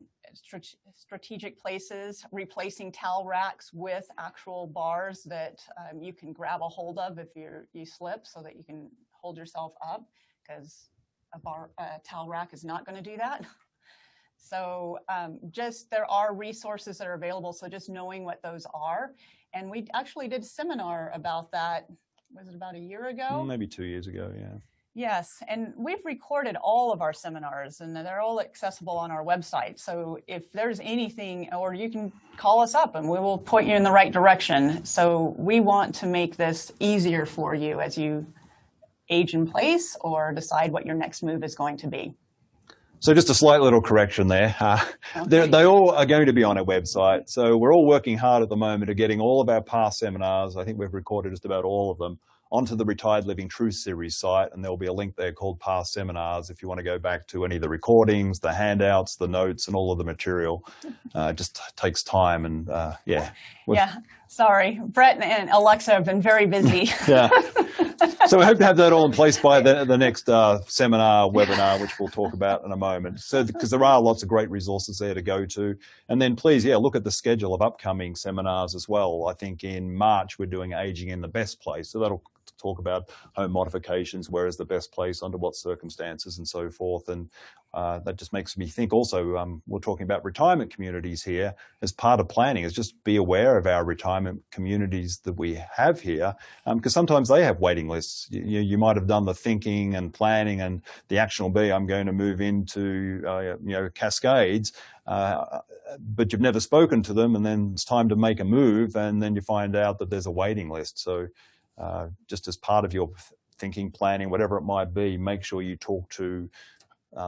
strategic places, replacing towel racks with actual bars that you can grab a hold of if you slip, so that you can hold yourself up, because a towel rack is not going to do that. So there are resources that are available, so just knowing what those are. And we actually did a seminar about that, was it about a year ago? Maybe 2 years ago, yeah. Yes, and we've recorded all of our seminars, and they're all accessible on our website. So if there's anything, or you can call us up and we will point you in the right direction. So we want to make this easier for you as you age in place or decide what your next move is going to be. So just a slight little correction there. Okay. They all are going to be on our website. So we're all working hard at the moment of getting all of our past seminars, I think we've recorded just about all of them, onto the Retired Living Truth Series site, and there'll be a link there called Past Seminars if you want to go back to any of the recordings, the handouts, the notes, and all of the material. It just takes time, and yeah. Yeah, sorry. Brett and Alexa have been very busy. Yeah. So we hope to have that all in place by the next seminar, webinar, which we'll talk about in a moment. So, because there are lots of great resources there to go to. And then please, yeah, look at the schedule of upcoming seminars as well. I think in March, we're doing Aging in the Best Place. So that'll talk about home modifications, where is the best place, under what circumstances, and so forth. And that just makes me think also, we're talking about retirement communities here as part of planning, is just be aware of our retirement communities that we have here, because sometimes they have waiting lists. You might have done the thinking and planning, and the action will be, I'm going to move into Cascades, but you've never spoken to them, and then it's time to make a move, and then you find out that there's a waiting list. So just as part of your thinking, planning, whatever it might be, make sure you talk to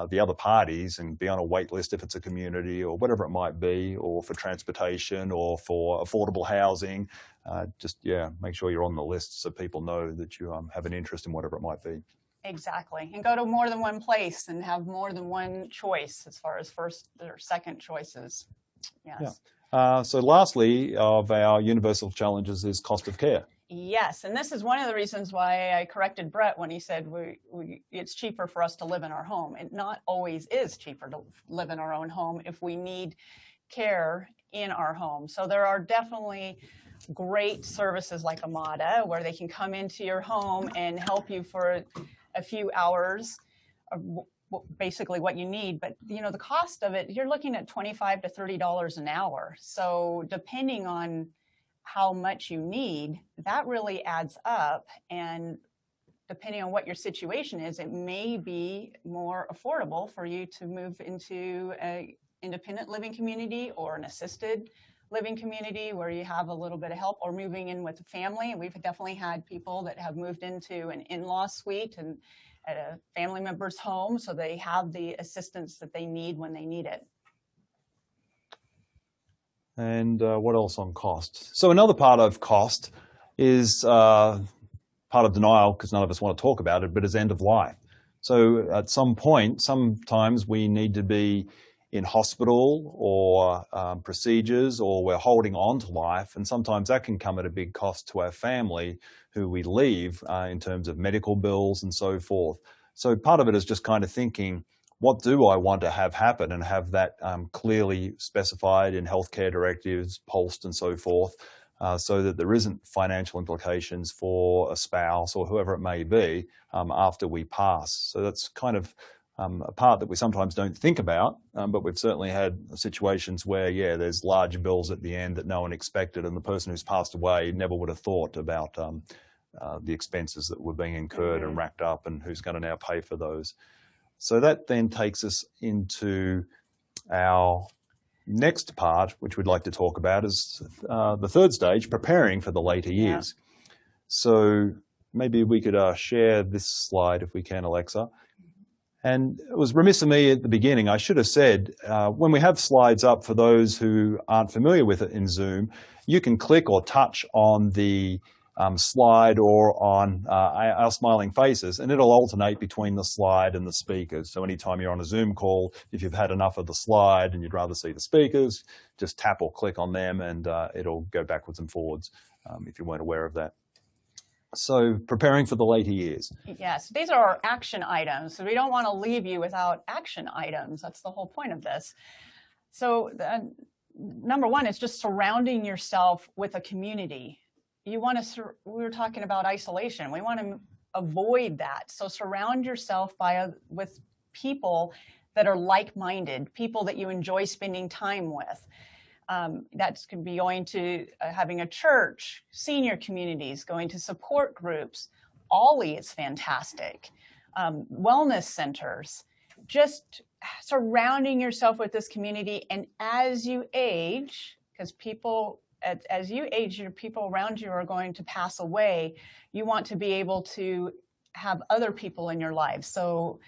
the other parties and be on a wait list if it's a community or whatever it might be, or for transportation or for affordable housing. Make sure you're on the list so people know that you have an interest in whatever it might be. Exactly. And go to more than one place and have more than one choice as far as first or second choices. Yes. Yeah. So lastly, of our universal challenges is cost of care. Yes, and this is one of the reasons why I corrected Brett when he said it's cheaper for us to live in our home. It not always is cheaper to live in our own home if we need care in our home. So there are definitely great services like Amada, where they can come into your home and help you for a few hours, basically what you need. But the cost of it, you're looking at $25 to $30 an hour. So depending on how much you need, that really adds up. And depending on what your situation is, it may be more affordable for you to move into an independent living community or an assisted living community where you have a little bit of help, or moving in with a family. And we've definitely had people that have moved into an in-law suite and at a family member's home, so they have the assistance that they need when they need it. And what else on cost? So another part of cost is part of denial, because none of us want to talk about it, but is end of life. So at some point, sometimes we need to be in hospital or procedures, or we're holding on to life. And sometimes that can come at a big cost to our family who we leave in terms of medical bills and so forth. So part of it is just kind of thinking, what do I want to have happen, and have that clearly specified in healthcare directives, pulsed and so forth, so that there isn't financial implications for a spouse or whoever it may be after we pass. So that's kind of a part that we sometimes don't think about, but we've certainly had situations where, yeah, there's large bills at the end that no one expected, and the person who's passed away never would have thought about the expenses that were being incurred and racked up, and who's going to now pay for those. So that then takes us into our next part, which we'd like to talk about, is the third stage, preparing for the later years. Yeah. So maybe we could share this slide if we can, Alexa. And it was remiss of me at the beginning. I should have said, when we have slides up, for those who aren't familiar with it in Zoom, you can click or touch on the slide or on our smiling faces, and it'll alternate between the slide and the speakers. So anytime you're on a Zoom call, if you've had enough of the slide and you'd rather see the speakers, just tap or click on them, and it'll go backwards and forwards if you weren't aware of that. So preparing for the later years. Yes, these are our action items. So we don't want to leave you without action items. That's the whole point of this. So number one is just surrounding yourself with a community. You want to, we were talking about isolation. We want to avoid that. So surround yourself with people that are like-minded, people that you enjoy spending time with. That could be going to having a church, senior communities, going to support groups. Ollie is fantastic. Wellness centers. Just surrounding yourself with this community. And as you age, because people, as you age, your people around you are going to pass away, you want to be able to have other people in your life. So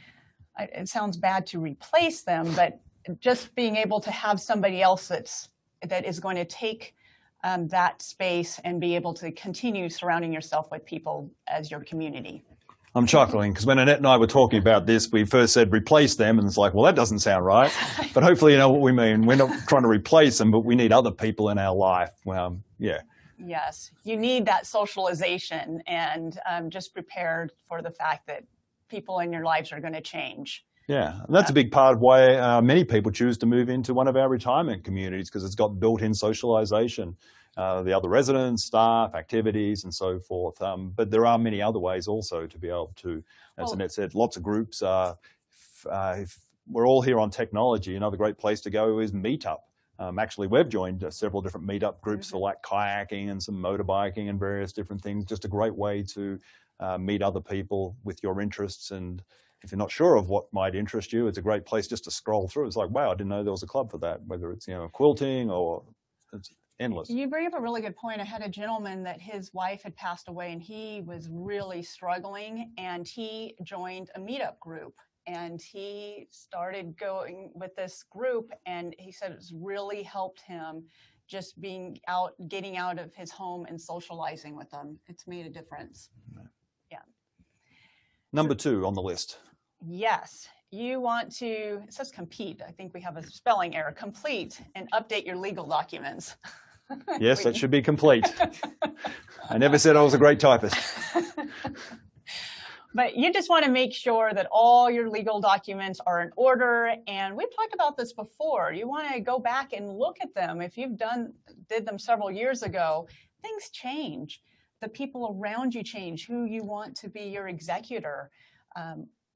it sounds bad to replace them, but just being able to have somebody else that is going to take that space and be able to continue surrounding yourself with people as your community. I'm chuckling because when Annette and I were talking about this, we first said replace them, and it's like, well, that doesn't sound right. But hopefully you know what we mean. We're not trying to replace them, but we need other people in our life. Yeah. Yes, you need that socialization, and just prepared for the fact that people in your lives are going to change. Yeah, and that's a big part of why many people choose to move into one of our retirement communities, because it's got built-in socialization, the other residents, staff, activities, and so forth. But there are many other ways also to be able to, as Annette said, lots of groups. If we're all here on technology, another great place to go is Meetup. Actually, we've joined several different meetup groups for like kayaking and some motorbiking and various different things. Just a great way to meet other people with your interests. And if you're not sure of what might interest you, it's a great place just to scroll through. It's like, wow, I didn't know there was a club for that, whether it's, quilting or it's endless. You bring up a really good point. I had a gentleman that his wife had passed away and he was really struggling, and he joined a meetup group. And he started going with this group, and he said it's really helped him just being out, getting out of his home and socializing with them. It's made a difference. Yeah. Number 2 on the list. Yes. You want to, it says compete. I think we have a spelling error. Complete and update your legal documents. Yes, that should be complete. I never said I was a great typist. But you just want to make sure that all your legal documents are in order. And we've talked about this before. You want to go back and look at them. If you've did them several years ago, things change. The people around you change, who you want to be your executor.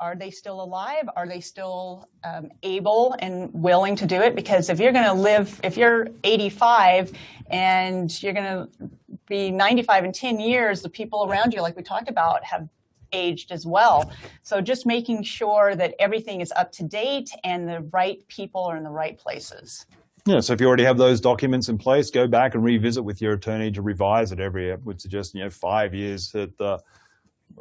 Are they still alive? Are they still able and willing to do it? Because if you're going to live, if you're 85 and you're going to be 95 in 10 years, the people around you, like we talked about, have aged as well. So just making sure that everything is up to date and the right people are in the right places. Yeah, so if you already have those documents in place, go back and revisit with your attorney to revise it every, I would suggest, 5 years at the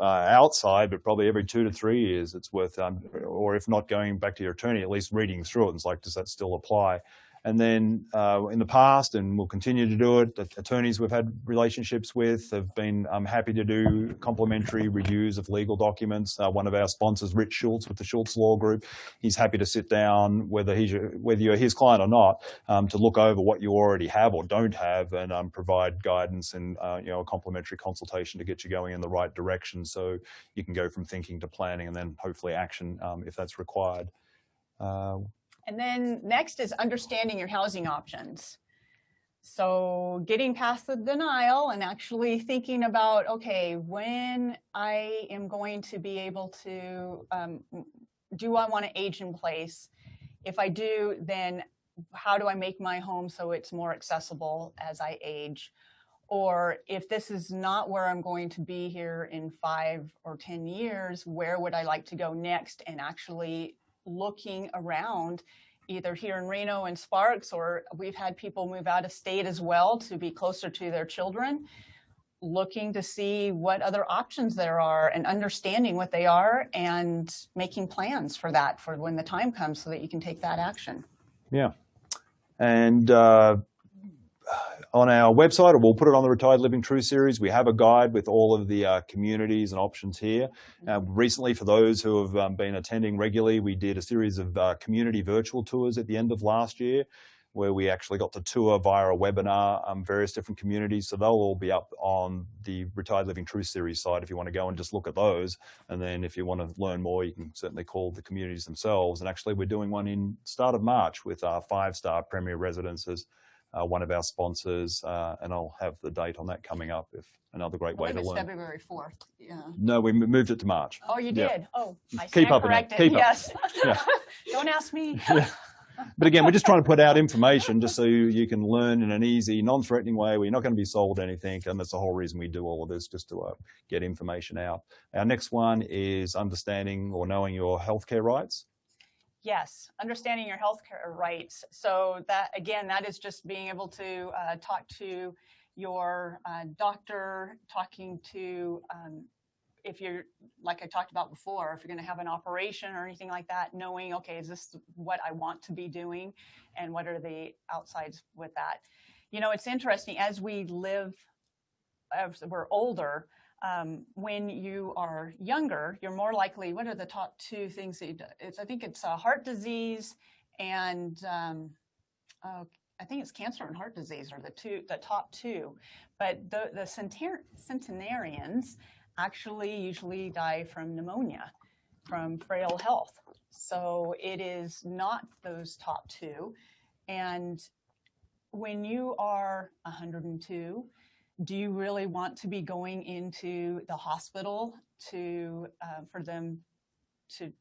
outside, but probably every 2 to 3 years it's worth, or if not going back to your attorney, at least reading through it. And it's like, does that still apply? And then in the past, and we'll continue to do it, the attorneys we've had relationships with have been happy to do complimentary reviews of legal documents. One of our sponsors, Rich Schultz with the Schultz Law Group, he's happy to sit down, whether you're his client or not, to look over what you already have or don't have, and provide guidance and a complimentary consultation to get you going in the right direction, so you can go from thinking to planning and then hopefully action if that's required. And then next is understanding your housing options. So getting past the denial and actually thinking about, okay, when I am going to be able to, do I want to age in place? If I do, then how do I make my home so it's more accessible as I age? Or if this is not where I'm going to be here in 5 or 10 years, where would I like to go next? And actually looking around, either here in Reno and Sparks, or we've had people move out of state as well to be closer to their children, looking to see what other options there are and understanding what they are and making plans for that for when the time comes so that you can take that action. Yeah. And on our website, or we'll put it on the Retired Living True series, we have a guide with all of the communities and options here. Recently, for those who have been attending regularly, we did a series of community virtual tours at the end of last year. where we actually got to tour via a webinar various different communities. So they'll all be up on the Retired Living Truth Series site if you want to go and just look at those. And then if you want to learn more, you can certainly call the communities themselves. And actually we're doing one in start of March with our 5-star Premier Residences, one of our sponsors, and I'll have the date on that coming up. If another great way to learn. February 4th. Yeah. No, we moved it to March. Oh, you did? Yeah. Oh, I Keep stand up corrected. Keep yes. up. Yeah. Don't ask me. Yeah. But again, we're just trying to put out information just so you can learn in an easy, non-threatening way where you're not going to be sold anything. And that's the whole reason we do all of this, just to get information out. Our next one is understanding or knowing your healthcare rights. Yes, understanding your healthcare rights. So that, again, that is just being able to talk to your doctor, talking to, if you're, like I talked about before, if you're going to have an operation or anything like that, knowing, okay, is this what I want to be doing and what are the outsides with that? You know, it's interesting, as we live, as we're older, when you are younger, you're more likely, what are the top 2 things that you do? I think it's heart disease and I think it's cancer and heart disease are the top 2. But the centenarians actually usually die from pneumonia, from frail health. So it is not those top 2. And when you are 102, do you really want to be going into the hospital for them to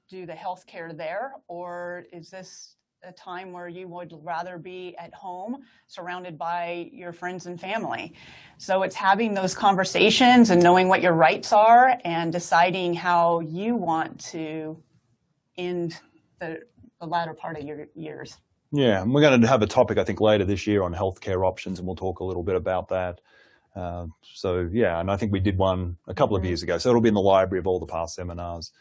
do the health care there? Or is this a time where you would rather be at home surrounded by your friends and family? So it's having those conversations and knowing what your rights are and deciding how you want to end the latter part of your years. Yeah, and we're going to have a topic, I think, later this year on healthcare options, and we'll talk a little bit about that. So, yeah, and I think we did one a couple of years ago, so it'll be in the library of all the past seminars.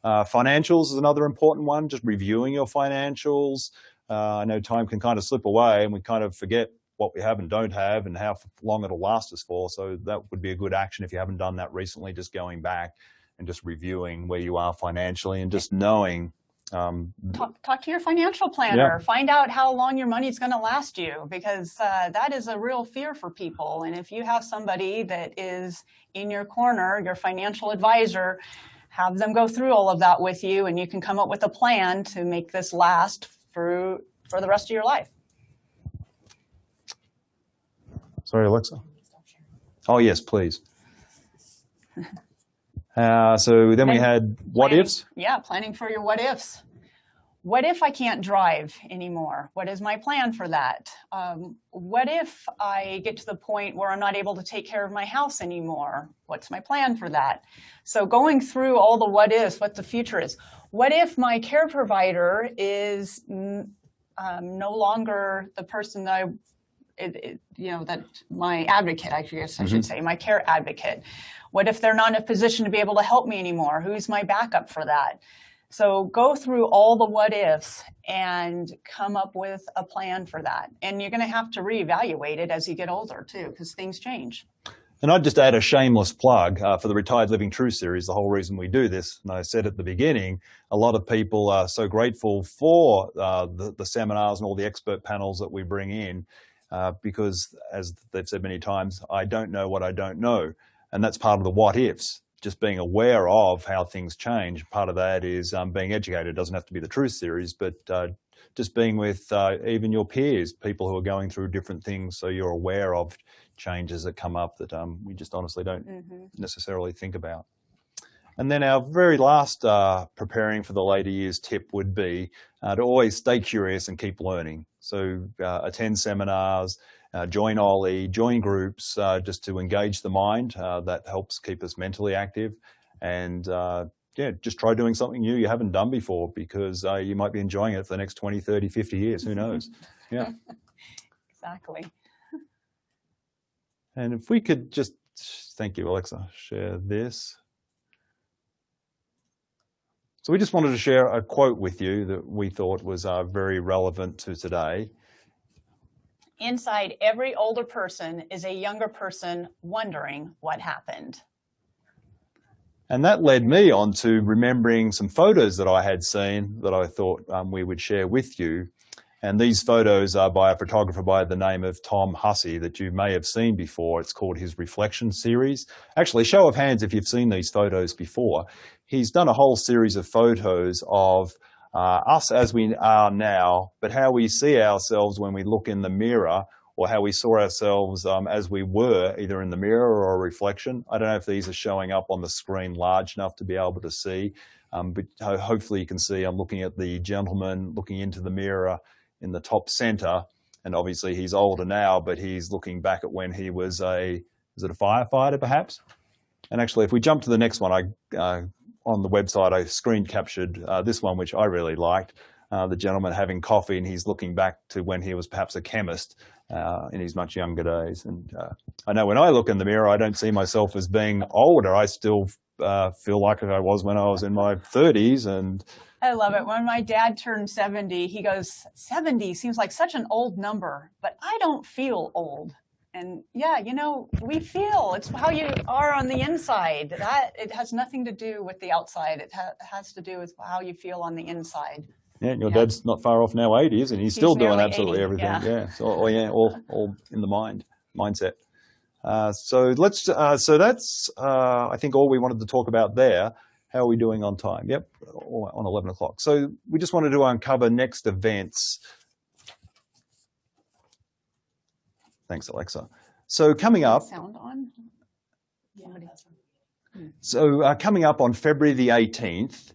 Financials is another important one, just reviewing your financials. I know time can kind of slip away, and we kind of forget what we have and don't have and how long it'll last us for. So that would be a good action if you haven't done that recently, just going back and just reviewing where you are financially and just knowing. Talk to your financial planner. Yeah. Find out how long your money is going to last you, because that is a real fear for people. And if you have somebody that is in your corner, your financial advisor, have them go through all of that with you, and you can come up with a plan to make this last for the rest of your life. Sorry, Alexa. Oh, yes, please. So then we had what ifs? Yeah, planning for your what ifs. What if I can't drive anymore? What is my plan for that? What if I get to the point where I'm not able to take care of my house anymore? What's my plan for that? So going through all the what ifs, what the future is. What if my care provider is no longer the person that that my advocate, I guess I should say, my care advocate. What if they're not in a position to be able to help me anymore? Who's my backup for that? So go through all the what ifs and come up with a plan for that. And you're going to have to reevaluate it as you get older too, because things change. And I'd just add a shameless plug for the Retired Living Truth series. The whole reason we do this, and I said at the beginning, a lot of people are so grateful for the seminars and all the expert panels that we bring in. Because, as they've said many times, I don't know what I don't know. And that's part of the what ifs, just being aware of how things change. Part of that is being educated. It doesn't have to be the truth series, but just being with even your peers, people who are going through different things, so you're aware of changes that come up that we just honestly don't necessarily think about. And then our very last preparing for the later years tip would be to always stay curious and keep learning. So attend seminars, join OLE, join groups, just to engage the mind. That helps keep us mentally active. And yeah, just try doing something new you haven't done before, because you might be enjoying it for the next 20, 30, 50 years. Who knows? Yeah. Exactly. And if we could just, thank you, Alexa, share this. So we just wanted to share a quote with you that we thought was very relevant to today. Inside every older person is a younger person wondering what happened. And that led me on to remembering some photos that I had seen that I thought we would share with you. And these photos are by a photographer by the name of Tom Hussey that you may have seen before. It's called his Reflection series. Actually, show of hands if you've seen these photos before. He's done a whole series of photos of us as we are now, but how we see ourselves when we look in the mirror, or how we saw ourselves as we were, either in the mirror or a reflection. I don't know if these are showing up on the screen large enough to be able to see, but hopefully you can see I'm looking at the gentleman looking into the mirror in the top center, and obviously he's older now, but he's looking back at when he was is it a firefighter perhaps? And actually, if we jump to the next one, on the website I screen captured this one, which I really liked. The gentleman having coffee, and he's looking back to when he was perhaps a chemist in his much younger days. And I know when I look in the mirror, I don't see myself as being older. I still feel like I was when I was in my 30s. And I love it. When my dad turned 70, he goes, 70 seems like such an old number, but I don't feel old. And yeah, you know, we feel, it's how you are on the inside. That it has nothing to do with the outside. It has to do with how you feel on the inside. Yeah, and your dad's not far off now, 80, isn't he? He's still doing absolutely 80, everything. yeah. Yeah. So, all in the mindset. So that's I think all we wanted to talk about there. How are we doing on time? Yep, on 11 o'clock. So we just wanted to uncover next events. Thanks, Alexa. So coming up. Sound on? Yeah. So coming up on February the 18th,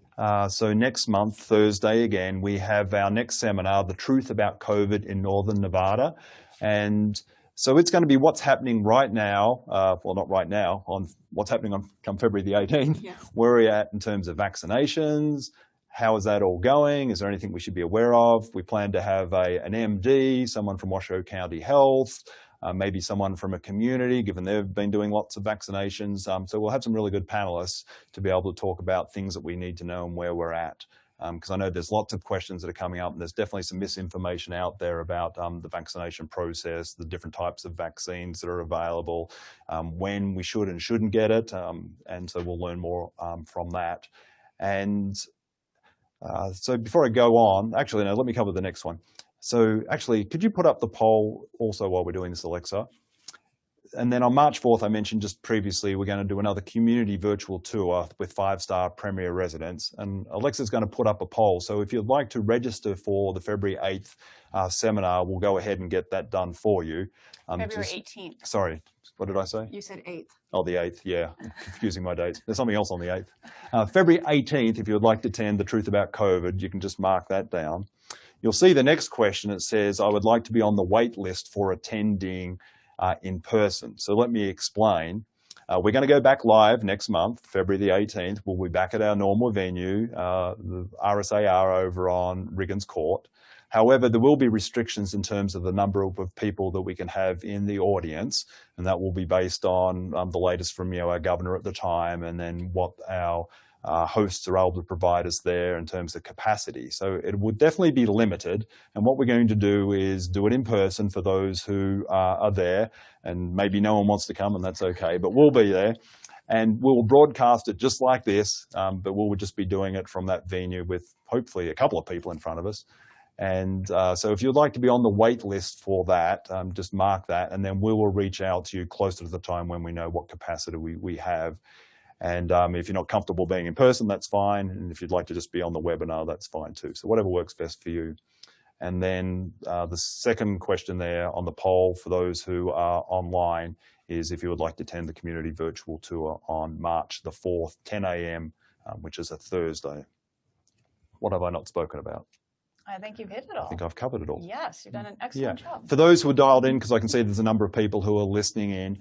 so next month, Thursday again, we have our next seminar, The Truth About COVID in Northern Nevada. And so it's going to be what's happening right now, well, not right now, on what's happening on come February the 18th, Yes. Where are we at in terms of vaccinations? How is that all going? Is there anything we should be aware of? We plan to have an MD, someone from Washoe County Health, maybe someone from a community, given they've been doing lots of vaccinations. So we'll have some really good panelists to be able to talk about things that we need to know and where we're at. Because I know there's lots of questions that are coming up, and there's definitely some misinformation out there about the vaccination process, the different types of vaccines that are available, when we should and shouldn't get it. And so we'll learn more from that. And so before I go on, actually, no, let me cover the next one. So actually, could you put up the poll also while we're doing this, Alexa? And then on March 4th, I mentioned just previously, we're going to do another community virtual tour with 5-star Premier residents. And Alexa's going to put up a poll. So if you'd like to register for the February 8th seminar, we'll go ahead and get that done for you. February 18th. Sorry, what did I say? You said 8th. Oh, the 8th, yeah. Confusing my dates. There's something else on the 8th. February 18th, if you would like to attend The Truth About COVID, you can just mark that down. You'll see the next question. It says, I would like to be on the wait list for attending in person. So let me explain. We're going to go back live next month, February the 18th. We'll be back at our normal venue, the RSAR over on Riggins Court. However, there will be restrictions in terms of the number of people that we can have in the audience, and that will be based on the latest from our governor at the time, and then what our hosts are able to provide us there in terms of capacity. So it would definitely be limited, and what we're going to do is do it in person for those who are there, and maybe no one wants to come, and that's okay, but we'll be there. And we'll broadcast it just like this, but we'll just be doing it from that venue with hopefully a couple of people in front of us. And so if you'd like to be on the wait list for that, just mark that, and then we will reach out to you closer to the time when we know what capacity we have. And if you're not comfortable being in person, that's fine. And if you'd like to just be on the webinar, that's fine too. So whatever works best for you. And then the second question there on the poll for those who are online is if you would like to attend the community virtual tour on March the 4th, 10 a.m., which is a Thursday. What have I not spoken about? I think you've hit it all. I think I've covered it all. Yes, you've done an excellent job. For those who are dialed in, because I can see there's a number of people who are listening in,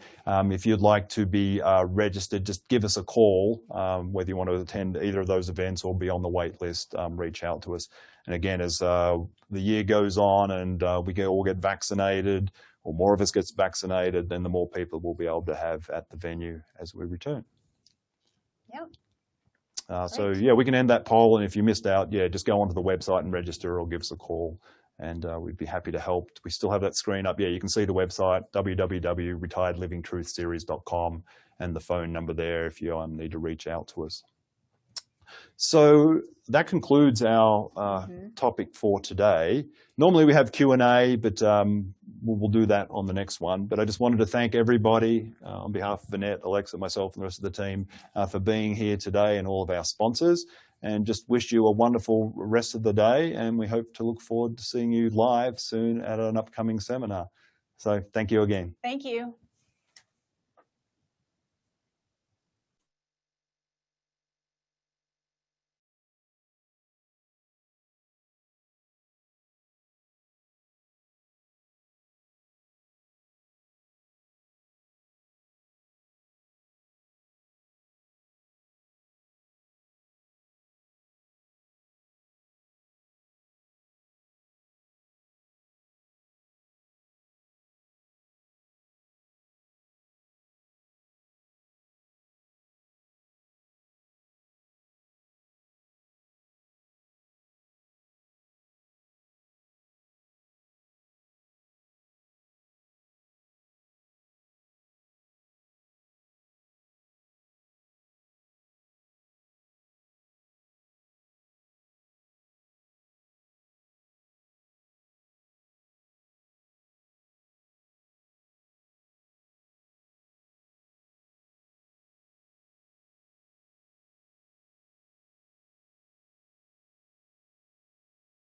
if you'd like to be registered, just give us a call, whether you want to attend either of those events or be on the wait list, reach out to us. And again, as the year goes on and we all get vaccinated, or more of us gets vaccinated, then the more people we'll be able to have at the venue as we return. Yeah. So yeah, we can end that poll, and if you missed out, yeah, just go onto the website and register or give us a call, and we'd be happy to help. We still have that screen up. Yeah, you can see the website, www.retiredlivingtruthseries.com, and the phone number there if you need to reach out to us. So that concludes our topic for today. Normally we have Q&A, but we'll do that on the next one. But I just wanted to thank everybody on behalf of Annette, Alexa, myself, and the rest of the team for being here today, and all of our sponsors. And just wish you a wonderful rest of the day. And we hope to look forward to seeing you live soon at an upcoming seminar. So thank you again. Thank you.